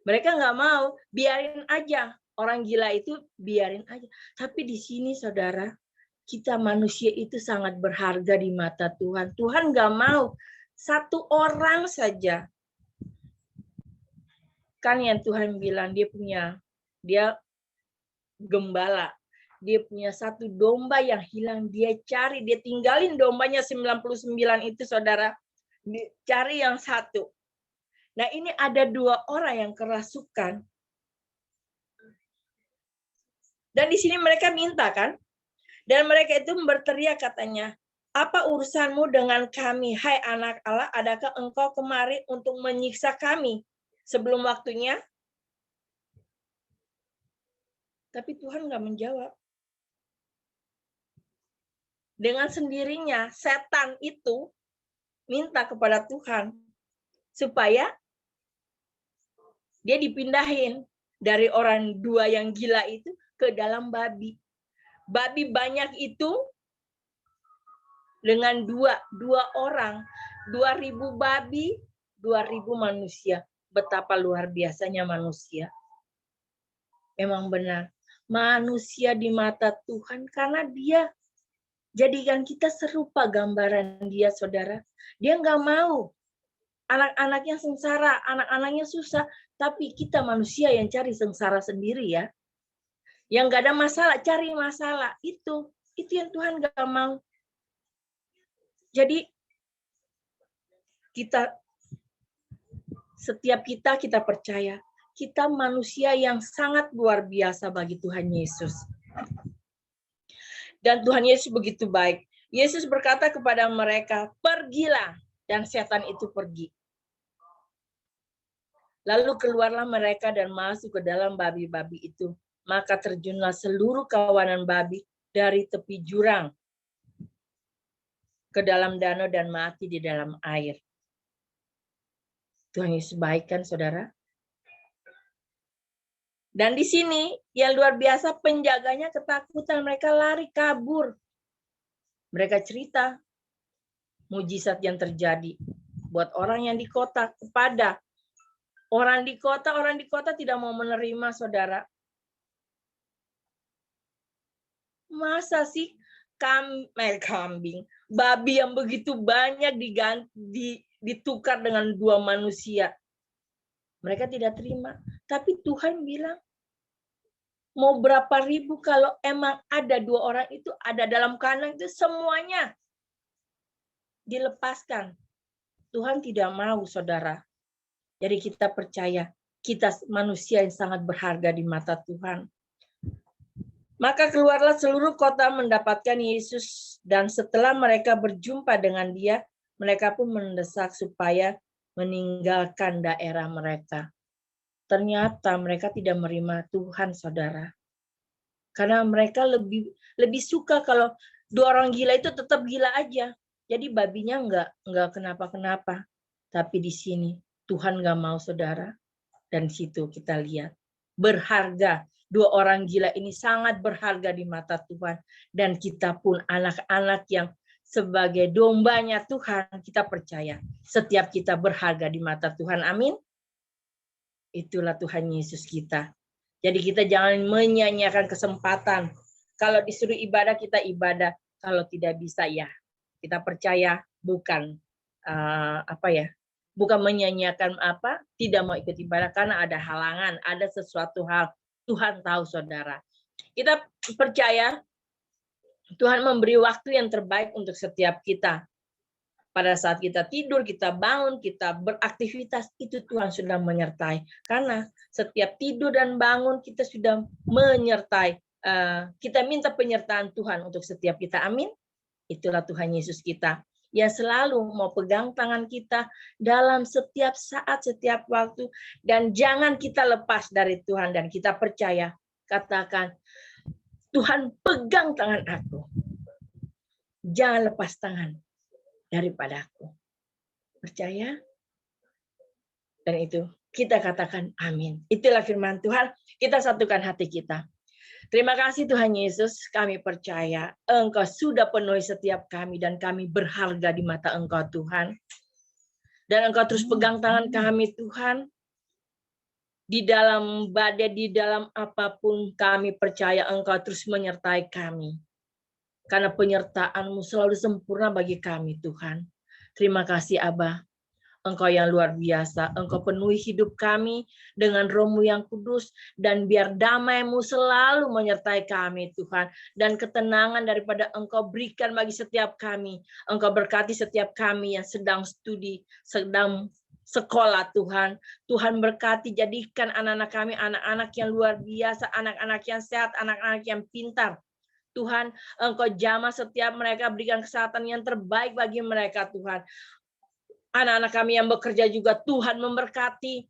Mereka nggak mau, biarin aja. Orang gila itu biarin aja. Tapi di sini saudara, kita manusia itu sangat berharga di mata Tuhan. Tuhan nggak mau satu orang saja. Kan yang Tuhan bilang dia gembala. Dia punya satu domba yang hilang, dia cari, dia tinggalin dombanya 99 itu saudara, cari yang satu. Nah ini ada 2 orang yang kerasukan. Dan di sini mereka minta kan, dan mereka itu berteriak katanya, apa urusanmu dengan kami, hai anak Allah, adakah engkau kemari untuk menyiksa kami sebelum waktunya? Tapi Tuhan nggak menjawab. Dengan sendirinya setan itu minta kepada Tuhan supaya dia dipindahin dari orang 2 yang gila itu ke dalam babi. Babi banyak itu dengan dua orang, 2.000 babi, 2.000 manusia. Betapa luar biasanya manusia. Memang benar. Manusia di mata Tuhan karena dia jadikan kita serupa gambaran dia, saudara. Dia nggak mau anak-anaknya sengsara, anak-anaknya susah. Tapi kita manusia yang cari sengsara sendiri ya. Yang nggak ada masalah, cari masalah. Itu yang Tuhan nggak mau. Jadi setiap kita percaya, kita manusia yang sangat luar biasa bagi Tuhan Yesus. Dan Tuhan Yesus begitu baik. Yesus berkata kepada mereka, pergilah. Dan setan itu pergi. Lalu keluarlah mereka dan masuk ke dalam babi-babi itu. Maka terjunlah seluruh kawanan babi dari tepi jurang ke dalam danau dan mati di dalam air. Tuhan Yesus baik kan, saudara? Dan di sini yang luar biasa, penjaganya ketakutan, mereka lari kabur. Mereka cerita mujizat yang terjadi buat orang yang di kota kepada orang di kota tidak mau menerima, saudara. Masa sih kambing, babi yang begitu banyak ditukar dengan 2 manusia. Mereka tidak terima. Tapi Tuhan bilang, mau berapa ribu kalau emang ada 2 orang itu ada dalam kandang itu semuanya dilepaskan. Tuhan tidak mau, saudara. Jadi kita percaya, kita manusia yang sangat berharga di mata Tuhan. Maka keluarlah seluruh kota mendapatkan Yesus, dan setelah mereka berjumpa dengan dia, mereka pun mendesak supaya meninggalkan daerah mereka. Ternyata mereka tidak menerima Tuhan, saudara. Karena mereka lebih suka kalau 2 orang gila itu tetap gila aja. Jadi babinya enggak kenapa-kenapa. Tapi di sini Tuhan enggak mau, saudara. Dan situ kita lihat berharga. 2 orang gila ini sangat berharga di mata Tuhan. Dan kita pun anak-anak yang sebagai dombanya Tuhan, kita percaya setiap kita berharga di mata Tuhan. Amin. Itulah Tuhan Yesus kita. Jadi kita jangan menyia-nyiakan kesempatan. Kalau disuruh ibadah, kita ibadah. Kalau tidak bisa, ya kita percaya bukan bukan menyia-nyiakan tidak mau ikut ibadah karena ada halangan, ada sesuatu hal. Tuhan tahu, saudara. Kita percaya Tuhan memberi waktu yang terbaik untuk setiap kita. Pada saat kita tidur, kita bangun, kita beraktivitas, itu Tuhan sudah menyertai. Karena setiap tidur dan bangun, kita sudah menyertai. Kita minta penyertaan Tuhan untuk setiap kita. Amin. Itulah Tuhan Yesus kita. Yang selalu mau pegang tangan kita dalam setiap saat, setiap waktu. Dan jangan kita lepas dari Tuhan. Dan kita percaya, katakan, Tuhan pegang tangan aku. Jangan lepas tangan daripada aku. Percaya? Dan itu kita katakan amin. Itulah firman Tuhan. Kita satukan hati kita. Terima kasih Tuhan Yesus, kami percaya Engkau sudah penuhi setiap kami dan kami berharga di mata Engkau, Tuhan. Dan Engkau terus pegang tangan kami, Tuhan. Di dalam badai, di dalam apapun kami percaya Engkau terus menyertai kami. Karena penyertaan-Mu selalu sempurna bagi kami, Tuhan. Terima kasih, Abah. Engkau yang luar biasa. Engkau penuhi hidup kami dengan Roh-Mu yang kudus. Dan biar damai-Mu selalu menyertai kami, Tuhan. Dan ketenangan daripada Engkau berikan bagi setiap kami. Engkau berkati setiap kami yang sedang studi, sedang sekolah, Tuhan. Tuhan berkati, jadikan anak-anak kami anak-anak yang luar biasa, anak-anak yang sehat, anak-anak yang pintar. Tuhan, Engkau jamah setiap mereka, berikan kesehatan yang terbaik bagi mereka, Tuhan. Anak-anak kami yang bekerja juga Tuhan memberkati.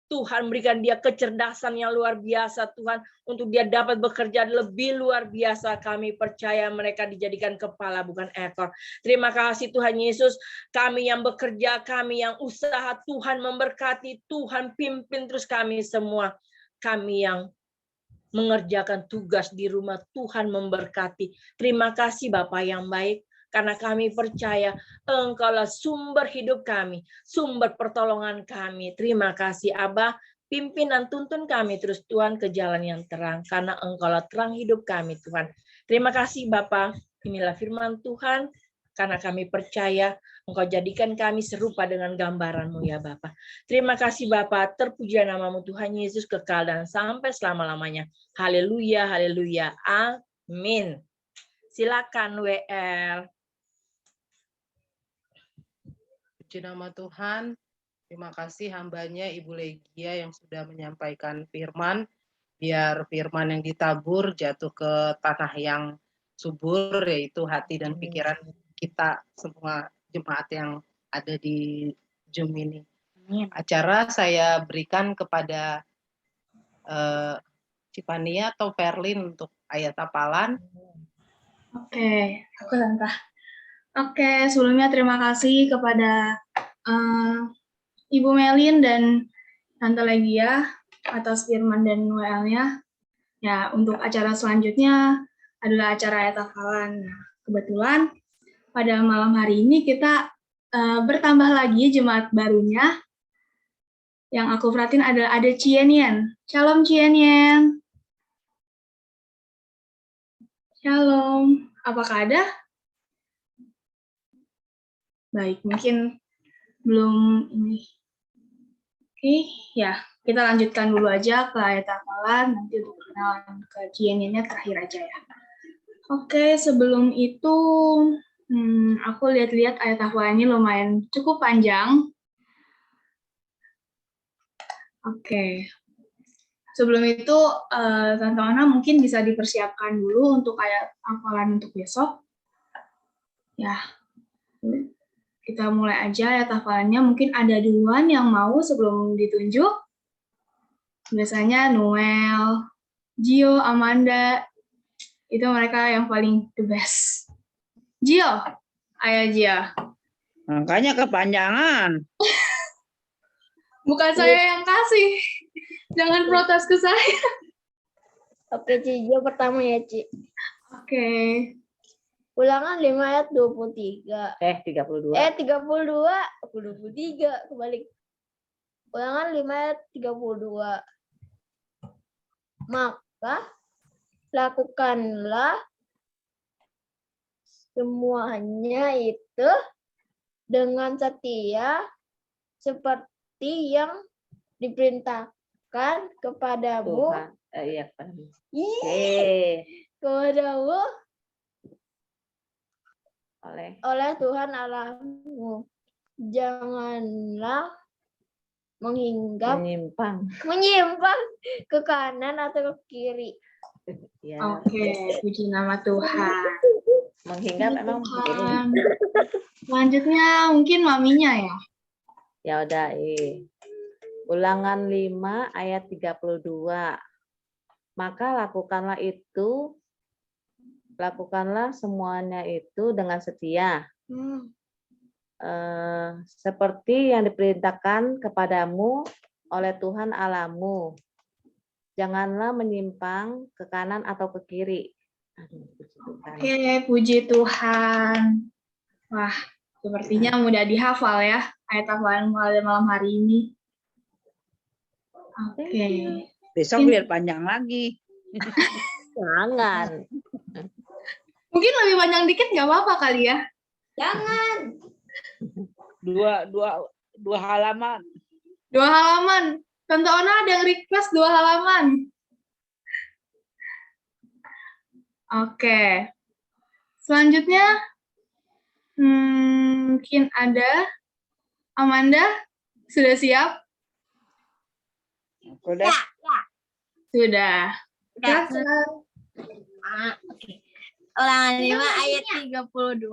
Tuhan berikan dia kecerdasan yang luar biasa, Tuhan. Untuk dia dapat bekerja lebih luar biasa. Kami percaya mereka dijadikan kepala bukan ekor. Terima kasih Tuhan Yesus. Kami yang bekerja, kami yang usaha, Tuhan memberkati. Tuhan pimpin terus kami semua. Kami yang mengerjakan tugas di rumah, Tuhan memberkati. Terima kasih Bapa yang baik. Karena kami percaya Engkaulah sumber hidup kami, sumber pertolongan kami. Terima kasih Abah, pimpin dan tuntun kami terus Tuhan ke jalan yang terang. Karena Engkaulah terang hidup kami Tuhan. Terima kasih Bapa, inilah firman Tuhan. Karena kami percaya Engkau jadikan kami serupa dengan gambaran-Mu ya Bapa. Terima kasih Bapa, terpujilah nama-Mu Tuhan Yesus kekal dan sampai selama-lamanya. Haleluya, haleluya, amin. Silakan WL. Puji nama Tuhan. Terima kasih hambanya Ibu Legia yang sudah menyampaikan firman. Biar firman yang ditabur jatuh ke tanah yang subur, yaitu hati dan pikiran kita semua jemaat yang ada di Zoom ini. Acara saya berikan kepada Cipania atau Verlin untuk ayat hafalan. Oke, aku Tante. Oke, sebelumnya terima kasih kepada Ibu Melin dan Tante Legia atas firman dan WL-nya. Ya, untuk acara selanjutnya adalah acara ayat hafalan. Nah, kebetulan pada malam hari ini kita bertambah lagi jemaat barunya. Yang aku perhatiin ada Cienien. Shalom Cienien. Shalom. Apakah ada? Baik, mungkin belum ini. Oke, ya kita lanjutkan dulu aja ke ayat hafalan. Nanti untuk kenalan ke Cieniennya terakhir aja ya. Oke, sebelum itu aku lihat-lihat ayat hafalannya lumayan cukup panjang. Oke. Sebelum itu, Tante Ona mungkin bisa dipersiapkan dulu untuk ayat hafalan untuk besok. Ya, kita mulai aja ayat hafalannya. Mungkin ada duluan yang mau sebelum ditunjuk. Biasanya Noel, Gio, Amanda, itu mereka yang paling the best. Gio, ayo Gio. Makanya kepanjangan. Bukan saya yang kasih. Jangan protes ke saya. Oke, Ci, pertama ya, Ci. Oke. Ulangan 5 ayat 23. 32. 23, kebalik. Ulangan 5 ayat 32. Maka lakukanlah semuanya itu dengan setia seperti yang diperintahkan kepadamu. Kepadamu oleh Tuhan Allahmu. Janganlah menyimpang ke kanan atau ke kiri. Ya. Oke, puji nama Tuhan. Menghinggap emang Tuhan. Selanjutnya mungkin maminya ya. Ya udah, Ulangan 5 ayat 32. Maka lakukanlah semuanya itu dengan setia. Seperti yang diperintahkan kepadamu oleh Tuhan Allahmu. Janganlah menyimpang ke kanan atau ke kiri. Oke, puji Tuhan. Wah, sepertinya mudah dihafal ya ayat hafalan malam hari ini. Oke. Besok biar panjang lagi. Jangan. Mungkin lebih panjang dikit nggak apa-apa kali ya? Jangan. Dua halaman. 2 halaman. Tante Ona ada yang request 2 halaman. Oke. Selanjutnya, mungkin ada Amanda. Sudah siap? Udah. Sudah. Ya. Silakan. Oke. Ulangan 5 ayat 32.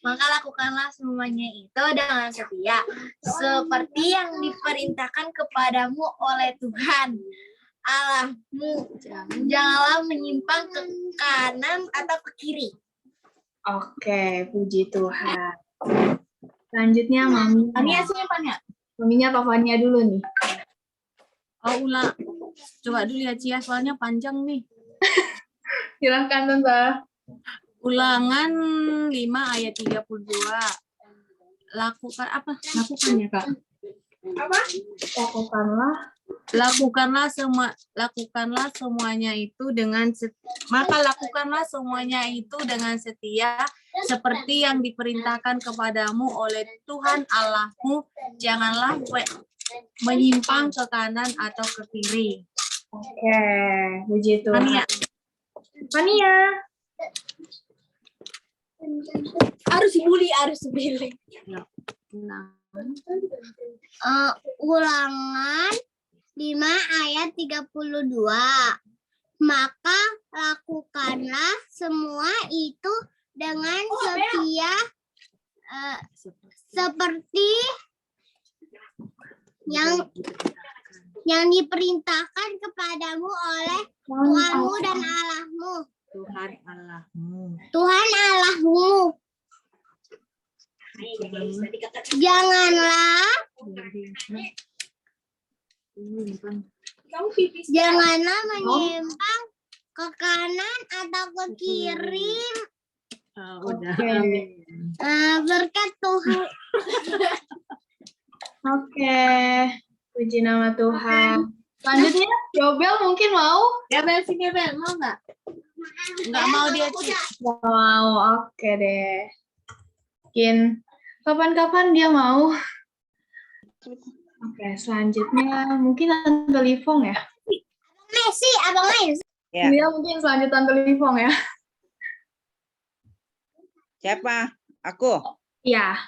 Maka lakukanlah semuanya itu dengan setia, seperti yang diperintahkan kepadamu oleh Tuhan Allahmu. Janganlah menyimpang ke kanan atau ke kiri. Oke, puji Tuhan. Selanjutnya Mami. Tania siapa nih? Maminya Tofania dulu nih. Oh, ulang. Coba dulu ya, Cia, soalnya panjang nih. Silahkan, Tante. Ulangan 5 ayat 32. Lakukan apa? Lakukan ya, Kak. Apa? Lakukanlah semuanya itu dengan maka lakukanlah semuanya itu dengan setia seperti yang diperintahkan kepadamu oleh Tuhan Allahmu. Janganlah menyimpang ke kanan atau ke kiri. Oke, puji Tuhan. Tania. Tania. Harus dibully. Ulangan 5 ayat 32. Maka lakukanlah semua itu dengan setia seperti yang diperintahkan kepadamu oleh Tuhanmu dan Allahmu. Tuhan Allahmu. Tuhan Allahmu. Janganlah menyimpang ke kanan atau ke kiri. Udah. Berkat Tuhan. Oke, puji nama Tuhan. Selanjutnya, Yobel mungkin mau? Ya, Bel, sini, Bel. Mau nggak? Nggak mau dia, Ci. Mau, oke deh. Mungkin kapan-kapan dia mau. Oke, selanjutnya mungkin Tante Livong ya? Messi, abang main. Ya. Dia mungkin selanjutnya Tante Livong ya? Siapa? Aku? Iya.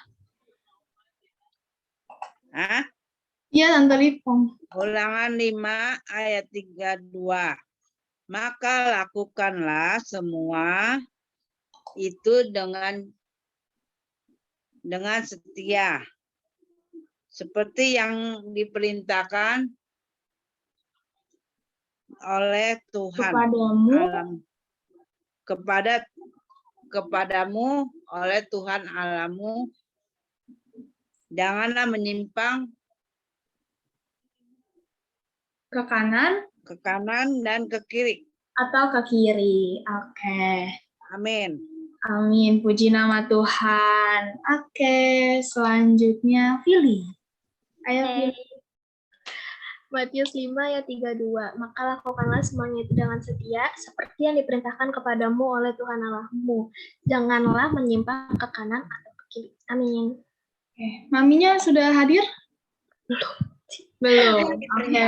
Hah? Iya, Tante Livong. Ulangan 5 ayat 32. Maka lakukanlah semua itu dengan setia, seperti yang diperintahkan oleh Tuhan Kepadamu. kepadamu oleh Tuhan Allahmu. Janganlah menyimpang Ke kanan dan ke kiri. atau ke kiri. Oke. Amin. Amin. Puji nama Tuhan. Oke, selanjutnya Fili. Ayo Fili. Matius 5 ayat 32. Maka lakukanlah semuanya itu dengan setia, seperti yang diperintahkan kepadamu oleh Tuhan Allahmu. Janganlah menyimpang ke kanan atau ke kiri. Amin. Oke, Maminya sudah hadir? Belum. Oke.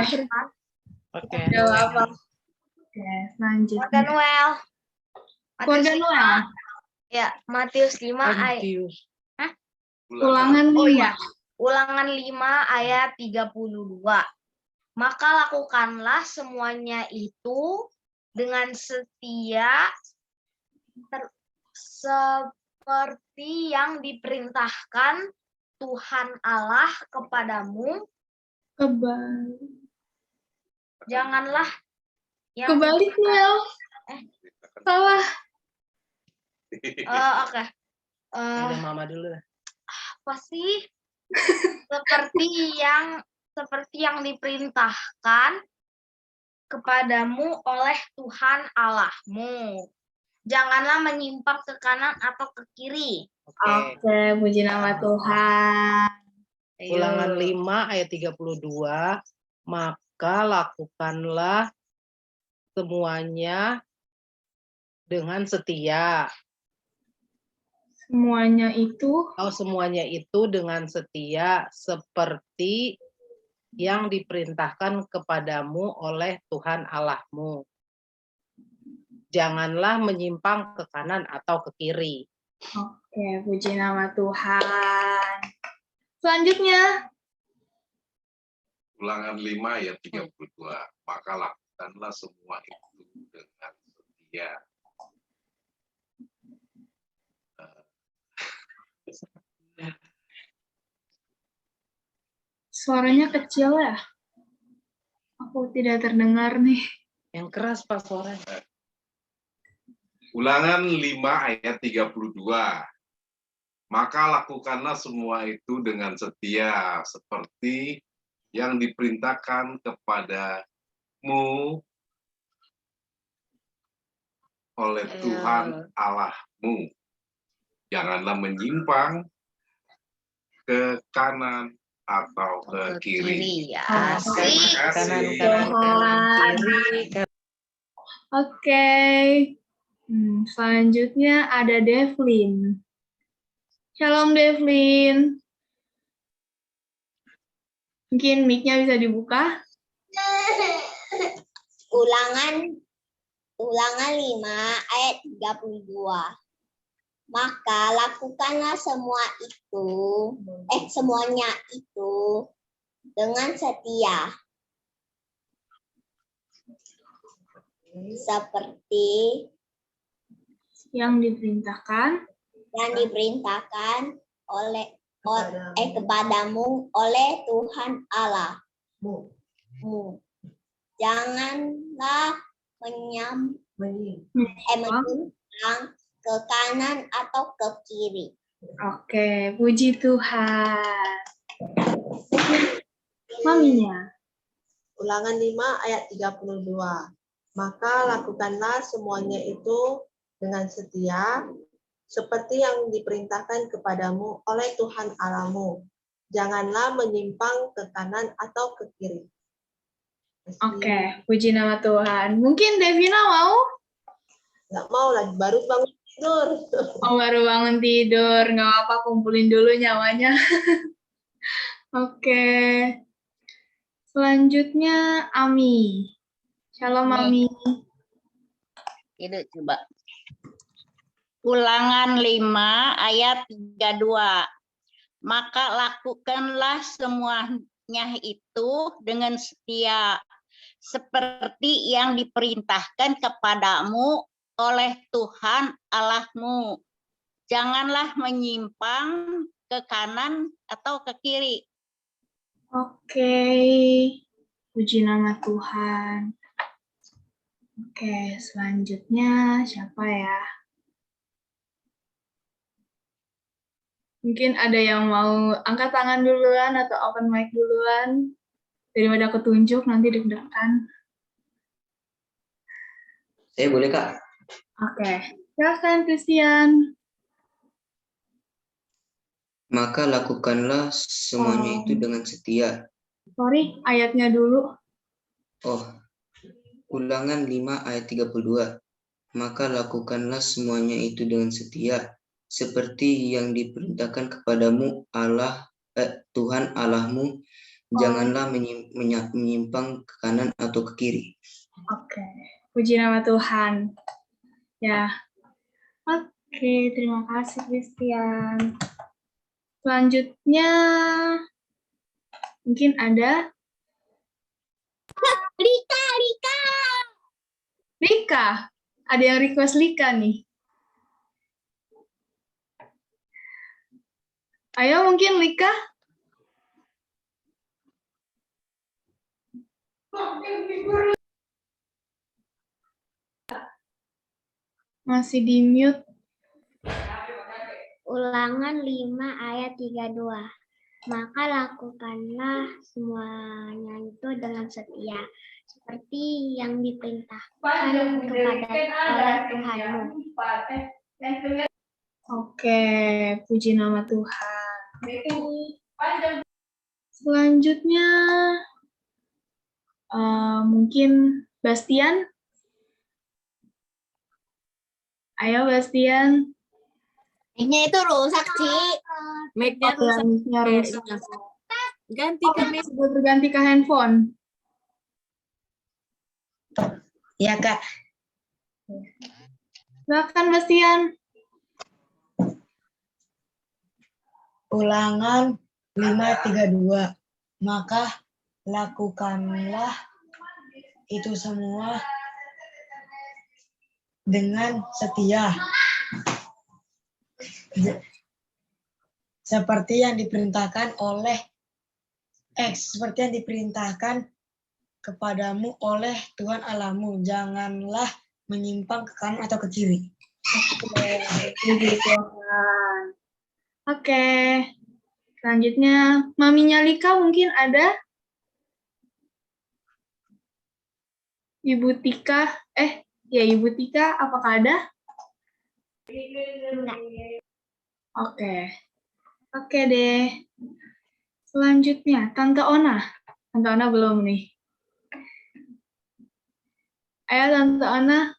Oke. Apa? Oke, selanjutnya. Keluarga Noel. Keluarga Noel. Ya, Matius 5 ayat. Matius. Ulangan 5. Oh ya, Ulangan 5 ayat 32. Maka lakukanlah semuanya itu dengan setia seperti yang diperintahkan Tuhan Allah kepadamu. Janganlah yang Kebalik, Noel. Salah. Oke. Ada mama dulu. Apa sih? seperti yang diperintahkan kepadamu oleh Tuhan Allahmu. Janganlah menyimpang ke kanan atau ke kiri. Oke, puji nama Tuhan. Ulangan 5 ayat 32. maka lakukanlah semuanya dengan setia. Semuanya itu Semuanya itu dengan setia seperti yang diperintahkan kepadamu oleh Tuhan Allahmu. Janganlah menyimpang ke kanan atau ke kiri. Oke, puji nama Tuhan. Selanjutnya. Ulangan 5 ayat 32. Maka lakukanlah semua itu dengan setia. Suaranya kecil ya? Aku tidak terdengar nih. Yang keras Pak suaranya. Ulangan 5 ayat 32. Maka lakukanlah semua itu dengan setia, seperti yang diperintahkan kepadamu oleh Tuhan Allahmu. Janganlah menyimpang ke kanan atau ke kiri. Asik. Oke. Selanjutnya ada Devlin. Shalom Devlin. Mungkin mic-nya bisa dibuka. Ulangan 5 ayat 32. Maka lakukanlah semuanya itu dengan setia. Seperti yang diperintahkan kepadamu oleh Tuhan Allahmu. Janganlah menyimpang ke kanan atau ke kiri. Oke, puji Tuhan. Maminya. Ulangan 5 ayat 32. Maka lakukanlah semuanya itu dengan setia, seperti yang diperintahkan kepadamu oleh Tuhan Allahmu. Janganlah menyimpang ke kanan atau ke kiri. Oke, puji nama Tuhan. Mungkin Devina mau? Nggak mau lagi, baru bangun tidur. Oh, baru bangun tidur. Nggak apa-apa, kumpulin dulu nyawanya. Oke. Selanjutnya Ami. Shalom Ami. Ini coba. Ulangan 5 ayat 32. Maka lakukanlah semuanya itu dengan setia, seperti yang diperintahkan kepadamu oleh Tuhan Allahmu. Janganlah menyimpang ke kanan atau ke kiri. Oke. Puji nama Tuhan. Oke, selanjutnya siapa ya? Mungkin ada yang mau angkat tangan duluan atau open mic duluan. Daripada aku tunjuk, nanti deg-degan. Saya boleh, Kak? Oke, silakan Christian. Maka lakukanlah semuanya itu dengan setia. Sorry, ayatnya dulu. Oh, Ulangan 5 ayat 32. Maka lakukanlah semuanya itu dengan setia, seperti yang diperintahkan kepadamu Tuhan Allahmu. Janganlah menyimpang ke kanan atau ke kiri. Oke, puji nama Tuhan. Ya, oke, terima kasih Christian. Selanjutnya, mungkin ada Lika. Ada yang request Lika nih. Ayo mungkin Lika. Masih di mute. Ulangan 5 ayat 32. Maka lakukanlah semuanya itu dengan setia, seperti yang diperintahkan oleh Tuhanmu. Oke, puji nama Tuhan. Selanjutnya, Mungkin Bastian? Ayo Bastian. Mic-nya itu rusak, Ci. Mic-nya rusak. Mic-nya rusak. Ganti ke mic. Sudah berganti ke handphone. Ya, Kak. Silakan Bastian. Ulangan 532. Maka lakukanlah itu semua dengan setia. Seperti yang diperintahkan kepadamu oleh Tuhan Allahmu. Janganlah menyimpang ke kanan atau ke kiri. Puji Tuhan. Oke. Selanjutnya, Maminya Lika mungkin ada? Ibu Tika, Ibu Tika, apakah ada? Oke deh. Selanjutnya, Tante Ona. Tante Ona belum nih. Ayo Tante Ona.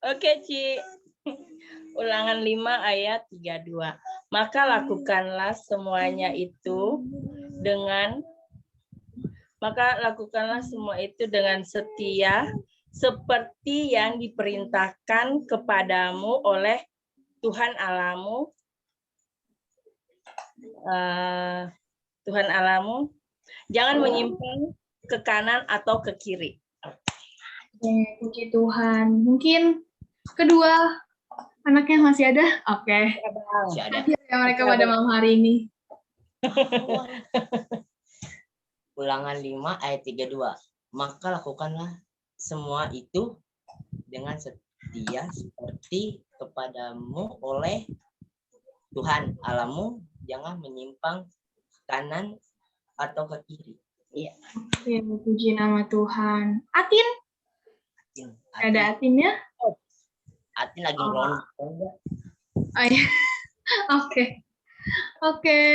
Oke, Ci. Ulangan 5 ayat 32. Maka lakukanlah semuanya itu dengan setia seperti yang diperintahkan kepadamu oleh Tuhan Allahmu. Jangan menyimpang ke kanan atau ke kiri. Puji Tuhan. Mungkin kedua anaknya masih ada? Oke. Masih ada. Ya, mereka pada malam hari ini. Ulangan 5 ayat 32. Maka lakukanlah semua itu dengan setia seperti kepadamu oleh Tuhan Allahmu. Jangan menyimpang ke kanan atau ke kiri. Iya. Oke, puji nama Tuhan. Atin? Ada Atinnya? Atin lagi ngelon. Oke.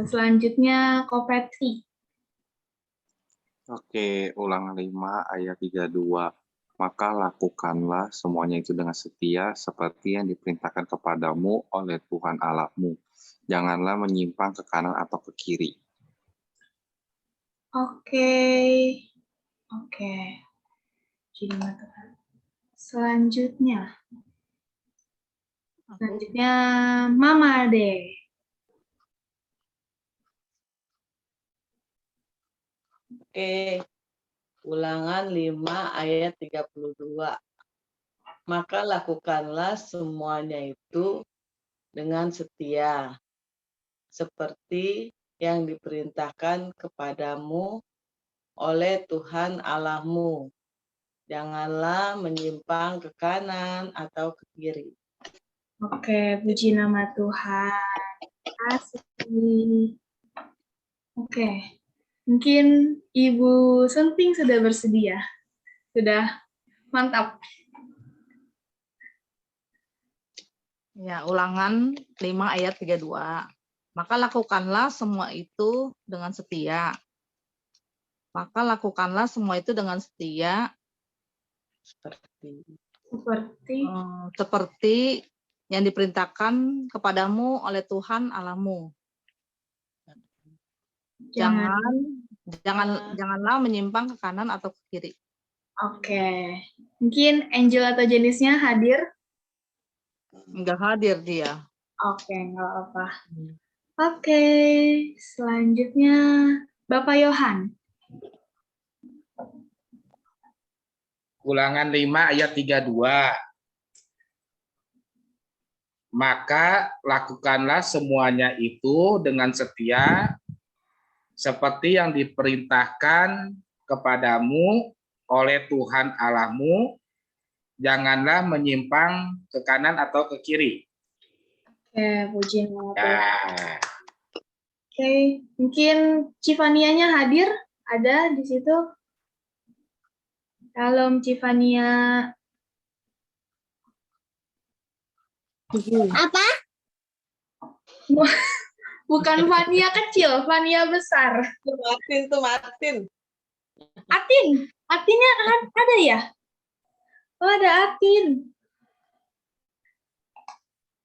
Selanjutnya Kopetri. Oke, ulangan 5 ayat 32. Maka lakukanlah semuanya itu dengan setia seperti yang diperintahkan kepadamu oleh Tuhan Allahmu. Janganlah menyimpang ke kanan atau ke kiri. Oke. Selanjutnya Mama Ade. Oke, ulangan 5 ayat 32. Maka lakukanlah semuanya itu dengan setia, seperti yang diperintahkan kepadamu oleh Tuhan Allahmu. Janganlah menyimpang ke kanan atau ke kiri. Oke, puji nama Tuhan. Asik. Oke. Mungkin Ibu Senting sudah bersedia. Sudah mantap. Ya, ulangan 5 ayat 32. Maka lakukanlah semua itu dengan setia. Seperti yang diperintahkan kepadamu oleh Tuhan Allahmu. Janganlah menyimpang ke kanan atau ke kiri. Oke. Mungkin Angel atau jenisnya hadir? Enggak hadir dia. Oke, enggak apa-apa. Oke, selanjutnya Bapak Yohan. Ulangan 5 ayat 32. Maka lakukanlah semuanya itu dengan setia seperti yang diperintahkan kepadamu oleh Tuhan Allahmu. Janganlah menyimpang ke kanan atau ke kiri. Oke, puji nama Tuhan. Oke, mungkin Civanianya hadir? Ada di situ? Shalom Civania. Apa? Bukan Fania kecil, Fania besar. Tuh Martin. Atinnya ada ya? Oh, ada Atin.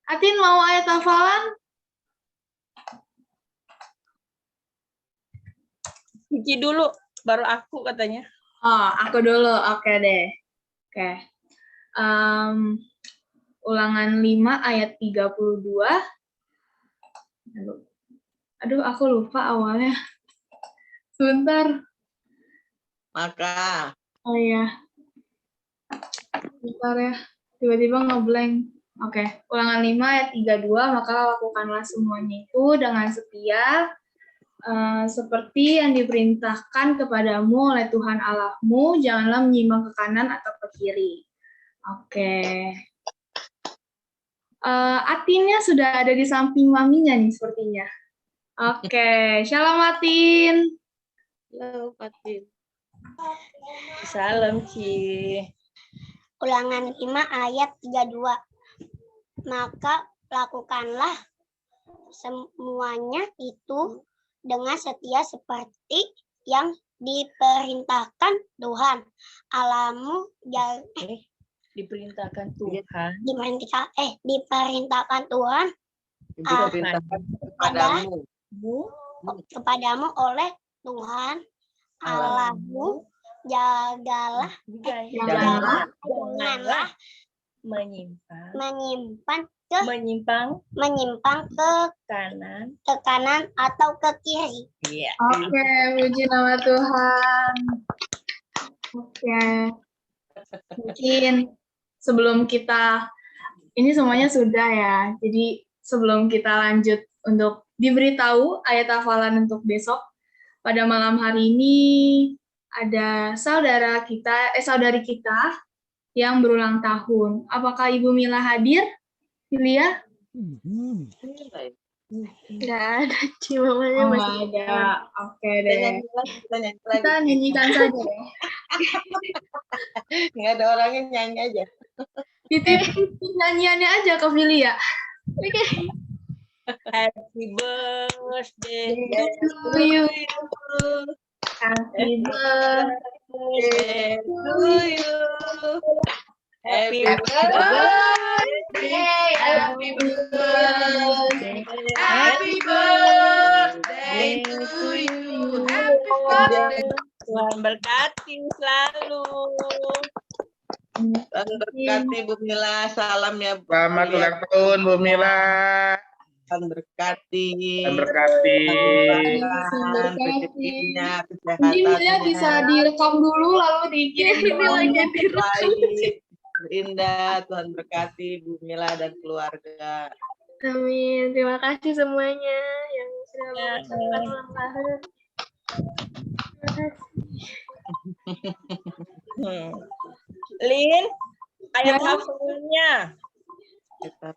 Atin mau ayat hafalan? Cici dulu, baru aku katanya. Oh, aku dulu. Oke deh. Oke. Ulangan 5 ayat 32. Aduh, aku lupa awalnya. Sebentar. Maka. Oh iya. Sebentar ya. Tiba-tiba ngeblank. Oke. Ulangan 5 ayat 32. Maka lakukanlah semuanya itu dengan setia. Seperti yang diperintahkan kepadamu oleh Tuhan Allahmu, janganlah menyimpang ke kanan atau ke kiri. Oke. Atinnya sudah ada di samping maminya nih sepertinya. Oke, shalom Atin. Halo Atin. Salam Ci. Ulangan 5 ayat 32. Maka lakukanlah semuanya itu dengan setia seperti yang diperintahkan Tuhan Allahmu. Diperintahkan Tuhan. Diperintahkan Tuhan kepadamu oleh Tuhan Allahmu. Janganlah menyimpang ke kanan atau ke kiri. Yeah. Oke, puji nama Tuhan. Oke. Mungkin sebelum kita, ini semuanya sudah ya, jadi sebelum kita lanjut untuk diberitahu ayat hafalan untuk besok, pada malam hari ini ada saudari kita yang berulang tahun. Apakah Ibu Mila hadir? Milia? Nggak ada, mamanya masih ada. Oke deh. Kita nyanyikan saja ya. Nggak ada orangnya, nyanyi aja. Titip nyanyiannya aja ke Milia. Oke. Happy birthday to you. Happy birthday to you. Happy birthday. Happy birthday. Happy birthday to you. Happy birthday. Tuhan berkati selalu. Tuhan berkati Bu Mila, salam ya. Selamat ulang tahun Bu Mila. Tuhan berkati. Tuhan berkati. Rezekinya, Mungkin Mila bisa direkam dulu lalu dikirim lagi. Indah, Tuhan berkati Bu Mila dan keluarga. Amin. Terima kasih semuanya yang sudah mengucapkan ulang tahun. Terima kasih. Lin, ayat hafalannya.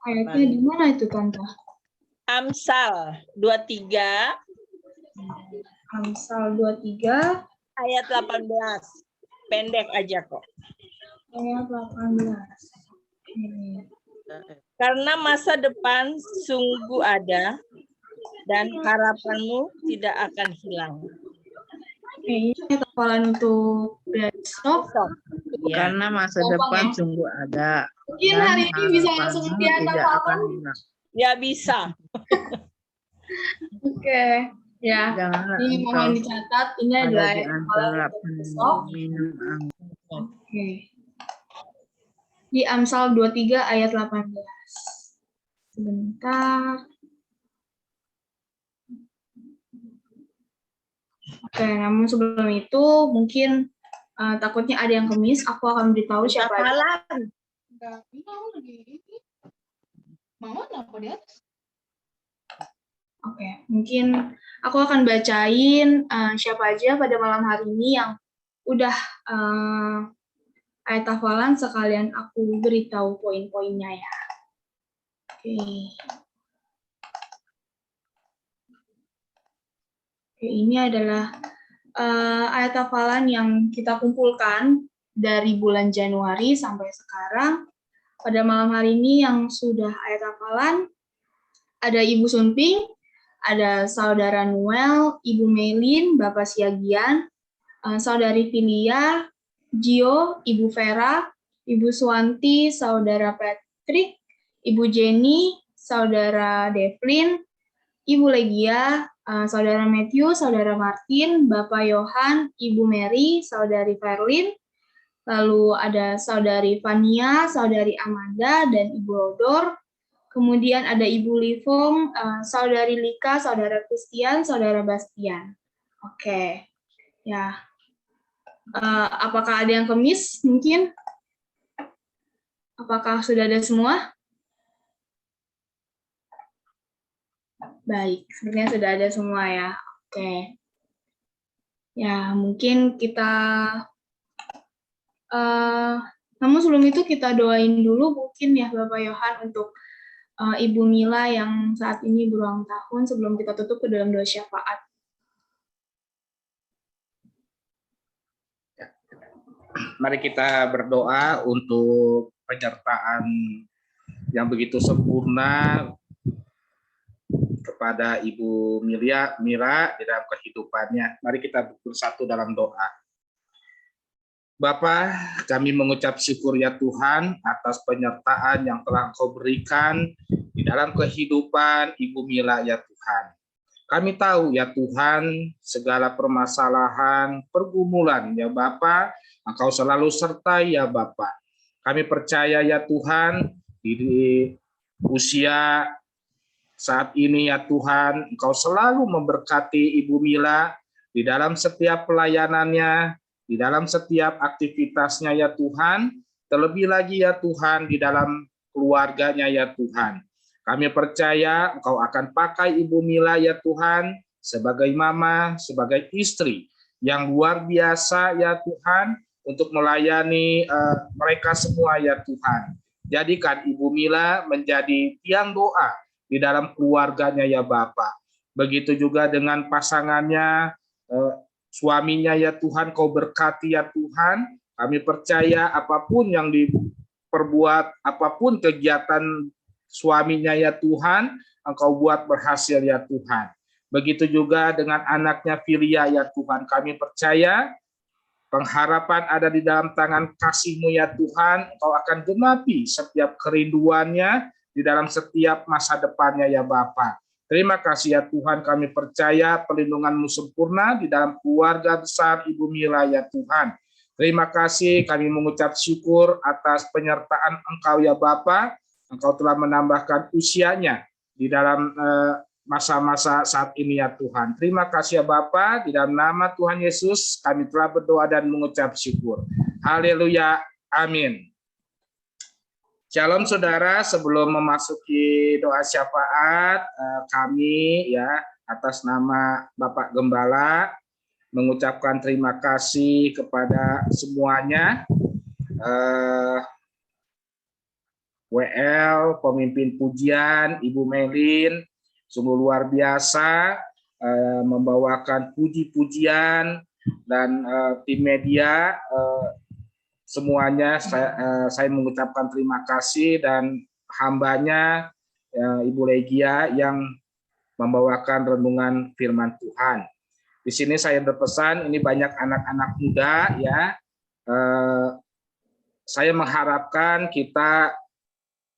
Ayatnya di mana itu, Tante? Amsal 23. Amsal 23. Ayat 18. Pendek aja kok. Ayat 18. Karena masa depan sungguh ada dan harapanmu tidak akan hilang. Ini hafalan untuk besok. Karena masa depan sungguh ada. Mungkin hari ini bisa langsung latihan hafalan. Ya bisa. Oke. Ya. Ini mohon dicatat. Ini adalah hafalan besok. Oke. Di Amsal 23 ayat 18. Sebentar. Oke, namun sebelum itu mungkin takutnya ada yang kemis, aku akan beritahu siapa yang Oke, mungkin aku akan bacain siapa aja pada malam hari ini yang udah ayat hafalan, sekalian aku beritahu poin-poinnya ya. Oke, ini adalah ayat hafalan yang kita kumpulkan dari bulan Januari sampai sekarang. Pada malam hari ini yang sudah ayat hafalan, ada Ibu Sunping, ada Saudara Noel, Ibu Melin, Bapak Siagian, Saudari Filia, Gio, Ibu Vera, Ibu Suwanti, Saudara Patrick, Ibu Jenny, Saudara Devlin, Ibu Legia, Saudara Matthew, Saudara Martin, Bapak Yohan, Ibu Mary, Saudari Verlin, lalu ada Saudari Fania, Saudari Amanda, dan Ibu Rodor. Kemudian ada Ibu Livong, Saudari Lika, Saudara Christian, Saudara Bastian. Oke, ya. Apakah ada yang kemis mungkin? Apakah sudah ada semua? Baik, sepertinya sudah ada semua ya. Oke. Ya, mungkin kita namun sebelum itu kita doain dulu mungkin ya Bapak Yohan untuk Ibu Mila yang saat ini berulang tahun sebelum kita tutup ke dalam doa syafaat. Mari kita berdoa untuk penyertaan yang begitu sempurna kepada Ibu Mira di dalam kehidupannya. Mari kita bersatu dalam doa. Bapa, kami mengucap syukur ya Tuhan atas penyertaan yang telah Engkau berikan di dalam kehidupan Ibu Mila ya Tuhan. Kami tahu ya Tuhan segala permasalahan, pergumulan ya Bapa, Engkau selalu sertai ya Bapa. Kami percaya ya Tuhan di usia saat ini ya Tuhan, Engkau selalu memberkati Ibu Mila di dalam setiap pelayanannya, di dalam setiap aktivitasnya ya Tuhan, terlebih lagi ya Tuhan di dalam keluarganya ya Tuhan. Kami percaya Engkau akan pakai Ibu Mila ya Tuhan sebagai mama, sebagai istri yang luar biasa ya Tuhan untuk melayani mereka semua ya Tuhan. Jadikan Ibu Mila menjadi tiang doa di dalam keluarganya ya Bapa. Begitu juga dengan pasangannya, suaminya ya Tuhan, Kau berkati ya Tuhan. Kami percaya apapun yang diperbuat, apapun kegiatan suaminya ya Tuhan, Engkau buat berhasil ya Tuhan. Begitu juga dengan anaknya Filia ya Tuhan. Kami percaya pengharapan ada di dalam tangan kasih-Mu ya Tuhan. Engkau akan genapi setiap kerinduannya di dalam setiap masa depannya ya Bapa. Terima kasih ya Tuhan, kami percaya perlindungan-Mu sempurna di dalam keluarga besar Ibu Mila ya Tuhan. Terima kasih, kami mengucap syukur atas penyertaan Engkau ya Bapa. Engkau telah menambahkan usianya di dalam masa-masa saat ini ya Tuhan. Terima kasih ya Bapa, di dalam nama Tuhan Yesus kami telah berdoa dan mengucap syukur. Haleluya, amin. Shalom saudara, sebelum memasuki doa syafaat, kami ya atas nama Bapak Gembala mengucapkan terima kasih kepada semuanya. WL, pemimpin pujian, Ibu Melin, sungguh luar biasa membawakan puji-pujian dan tim media. Semuanya saya mengucapkan terima kasih dan hambanya Ibu Legia yang membawakan renungan firman Tuhan. Di sini saya berpesan, ini banyak anak-anak muda ya. Saya mengharapkan kita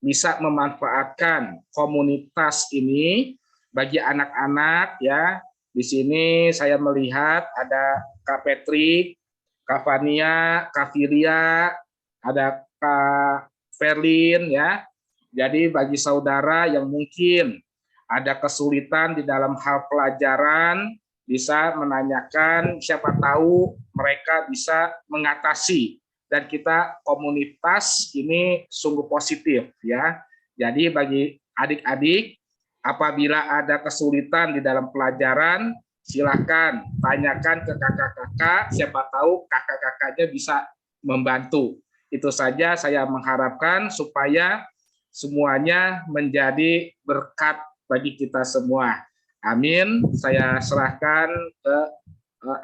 bisa memanfaatkan komunitas ini bagi anak-anak ya. Di sini saya melihat ada Kak Patrick, Kak Fania, Kak Filia, ada Kak Verlin ya. Jadi bagi saudara yang mungkin ada kesulitan di dalam hal pelajaran, bisa menanyakan, siapa tahu mereka bisa mengatasi. Dan kita komunitas ini sungguh positif ya. Jadi bagi adik-adik, apabila ada kesulitan di dalam pelajaran, silakan tanyakan ke kakak-kakak, siapa tahu kakak-kakaknya bisa membantu. Itu saja saya mengharapkan supaya semuanya menjadi berkat bagi kita semua. Amin. Saya serahkan ke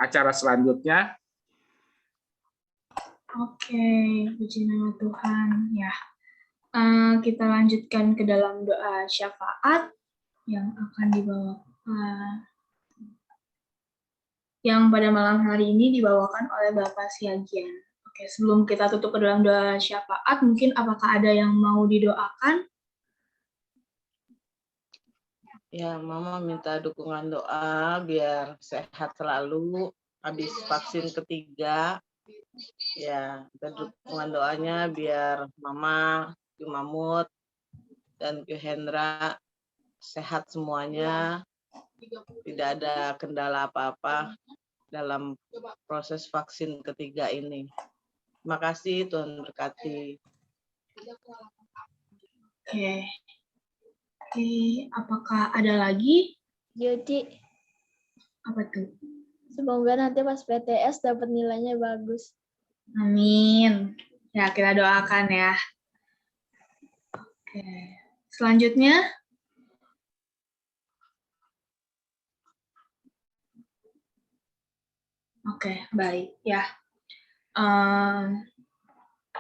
acara selanjutnya. Oke, puji nama Tuhan. Ya, kita lanjutkan ke dalam doa syafaat yang akan dibawa yang pada malam hari ini dibawakan oleh Bapak Siagian. Oke, sebelum kita tutup ke dalam doa syafaat, mungkin apakah ada yang mau didoakan? Ya, Mama minta dukungan doa biar sehat selalu habis vaksin ketiga. Ya, minta dukungan doanya biar Mama, Ki Mamut, dan Ki Hendra sehat semuanya. Tidak ada kendala apa-apa dalam proses vaksin ketiga ini. Terima kasih, Tuhan berkati. Oke. Apakah ada lagi? Jadi, apa tuh? Semoga nanti pas PTS dapat nilainya bagus. Amin. Ya, kita doakan ya. Oke. Selanjutnya, oke, baik ya.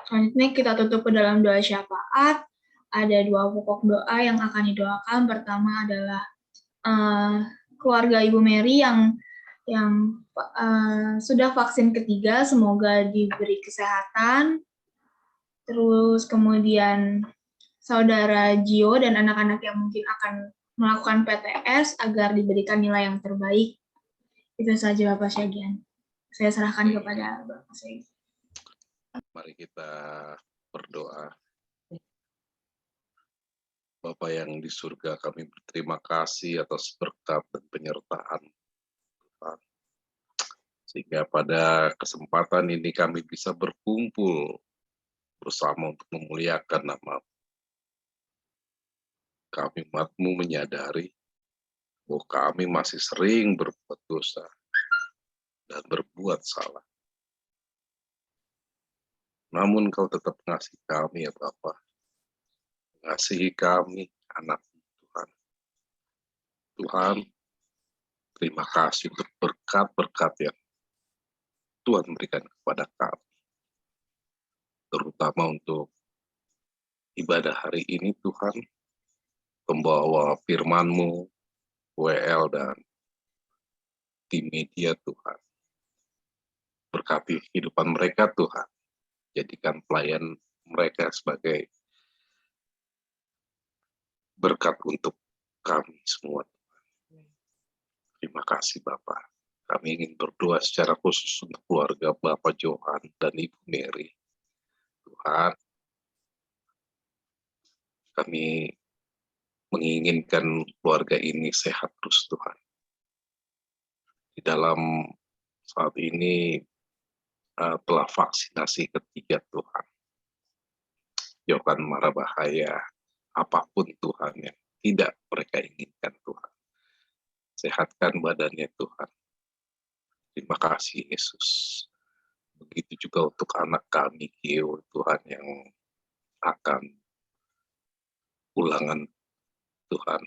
Selanjutnya kita tutup ke dalam doa syafaat. Ada 2 pokok doa yang akan didoakan. Pertama adalah keluarga Ibu Mary yang sudah vaksin ketiga, semoga diberi kesehatan. Terus kemudian saudara Gio dan anak-anak yang mungkin akan melakukan PTS agar diberikan nilai yang terbaik. Itu saja Bapak Syagian. Saya serahkan kepada Bapak Syagian. Mari kita berdoa. Bapa yang di surga, kami berterima kasih atas berkat dan penyertaan Tuhan. Sehingga pada kesempatan ini kami bisa berkumpul bersama untuk memuliakan nama. Kami umat-Mu menyadari bahwa kami masih sering berbuat dosa dan berbuat salah. Namun Kau tetap mengasihi kami ya Bapa. Mengasihi kami, anak Tuhan. Tuhan, terima kasih untuk berkat-berkat yang Tuhan berikan kepada kami. Terutama untuk ibadah hari ini Tuhan, pembawa firman-Mu, WL dan tim media Tuhan. Berkati kehidupan mereka Tuhan. Jadikan pelayan mereka sebagai berkat untuk kami semua. Terima kasih Bapak. Kami ingin berdoa secara khusus untuk keluarga Bapak Johan dan Ibu Mary. Tuhan, kami menginginkan keluarga ini sehat terus Tuhan. Di dalam saat ini telah vaksinasi ketiga Tuhan. Jauhkan mara bahaya apapun Tuhan yang tidak mereka inginkan Tuhan. Sehatkan badannya Tuhan. Terima kasih Yesus. Begitu juga untuk anak kami Gio Tuhan yang akan ulangan Tuhan.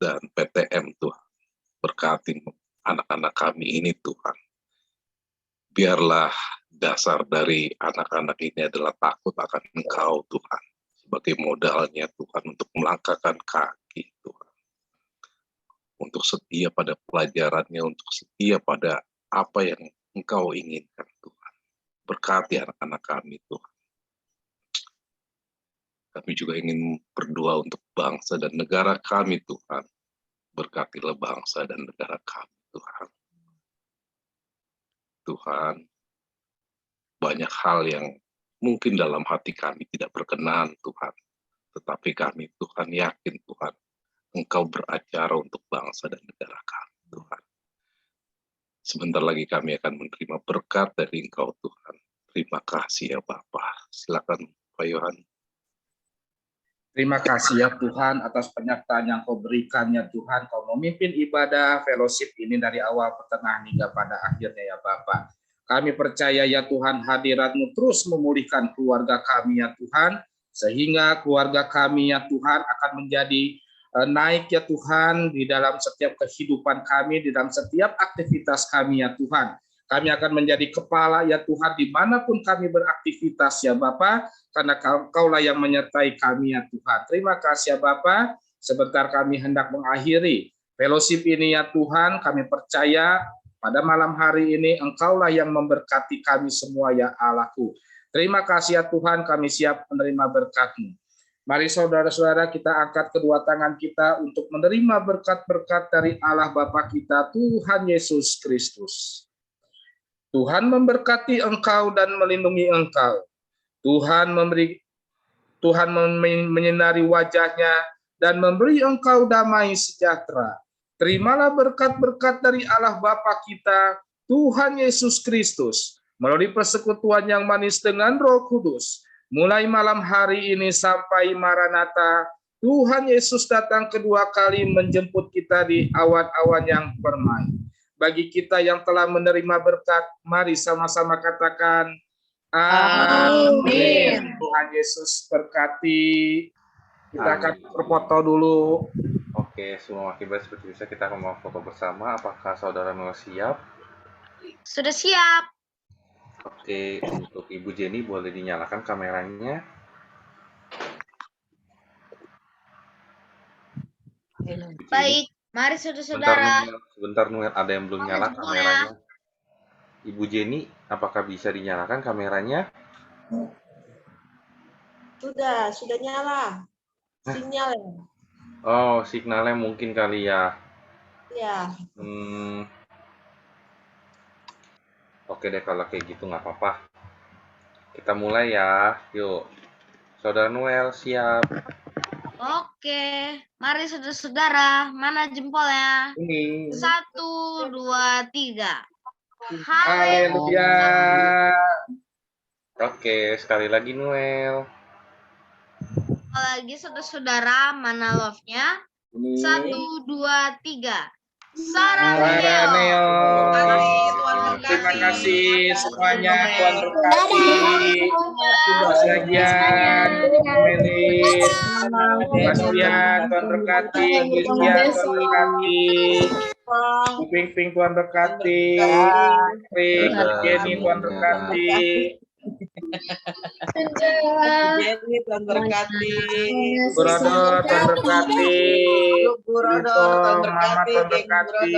Dan PTM Tuhan. Berkati anak-anak kami ini Tuhan. Biarlah dasar dari anak-anak ini adalah takut akan Engkau Tuhan. Sebagai modalnya Tuhan untuk melangkahkan kaki Tuhan. Untuk setia pada pelajarannya, untuk setia pada apa yang Engkau inginkan Tuhan. Berkati anak-anak kami Tuhan. Kami juga ingin berdoa untuk bangsa dan negara kami Tuhan. Berkatilah bangsa dan negara kami Tuhan. Tuhan, banyak hal yang mungkin dalam hati kami tidak berkenan Tuhan. Tetapi kami Tuhan yakin Tuhan, Engkau beracara untuk bangsa dan negara kami Tuhan. Sebentar lagi kami akan menerima berkat dari Engkau Tuhan. Terima kasih ya Bapa. Silakan Pak Yohan. Terima kasih ya Tuhan atas penyertaan yang Kau berikan ya Tuhan. Kau memimpin ibadah fellowship ini dari awal, pertengahan hingga pada akhirnya ya Bapa. Kami percaya ya Tuhan hadirat-Mu terus memulihkan keluarga kami ya Tuhan. Sehingga keluarga kami ya Tuhan akan menjadi naik ya Tuhan di dalam setiap kehidupan kami, di dalam setiap aktivitas kami ya Tuhan. Kami akan menjadi kepala ya Tuhan dimanapun kami beraktivitas ya Bapa, karena Kaulah yang menyertai kami ya Tuhan. Terima kasih ya Bapa. sebentar kami hendak mengakhiri fellowship ini ya Tuhan. Kami percaya pada malam hari ini Engkaulah yang memberkati kami semua ya Allahku. Terima kasih ya Tuhan, kami siap menerima berkat-Mu. Mari saudara-saudara kita angkat kedua tangan kita untuk menerima berkat-berkat dari Allah Bapa kita, Tuhan Yesus Kristus. Tuhan memberkati engkau dan melindungi engkau. Tuhan menyinari wajahnya dan memberi engkau damai sejahtera. Terimalah berkat-berkat dari Allah Bapa kita, Tuhan Yesus Kristus, melalui persekutuan yang manis dengan Roh Kudus. Mulai malam hari ini sampai Maranatha, Tuhan Yesus datang kedua kali menjemput kita di awan-awan yang permai. Bagi kita yang telah menerima berkat, mari sama-sama katakan, amin. Tuhan Yesus berkati. Kita akan berfoto dulu. Oke, semua akibat seperti bisa kita akan mau foto bersama. Apakah saudara Noel siap? Sudah siap. Oke, untuk Ibu Jenny boleh dinyalakan kameranya. Baik, mari saudara-saudara. Sebentar Noel, ada yang belum nyala kameranya. Ibu Jenny, apakah bisa dinyalakan kameranya? Sudah nyala. Sinyal ya. Oh, signalnya mungkin kali ya. Ya. Oke deh, kalau kayak gitu nggak apa-apa. Kita mulai ya. Yuk. Saudara Noel, siap. Oke, mari saudara-saudara. Mana jempolnya? Ini. 1, 2, 3. Haleluya. Oke, sekali lagi Noel. Lagi saudara-saudara, mana love-nya? 1, 2, 3. Saraneo. Terima kasih semuanya, Tuhan berkati. Bagian Melis, Bastian, Tuhan berkati. Christian, Tuhan berkati. Ping Tuhan berkati. Jenny, Tuhan berkati. Jenny, Tuhan berkati. Brother, Tuhan berkati. Brother, Tuhan Mama, Tuhan berkati.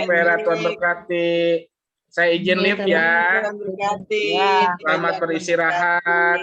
Vera, Tuhan berkati. Saya izin lift ya. Tuhan berkati. Selamat beristirahat.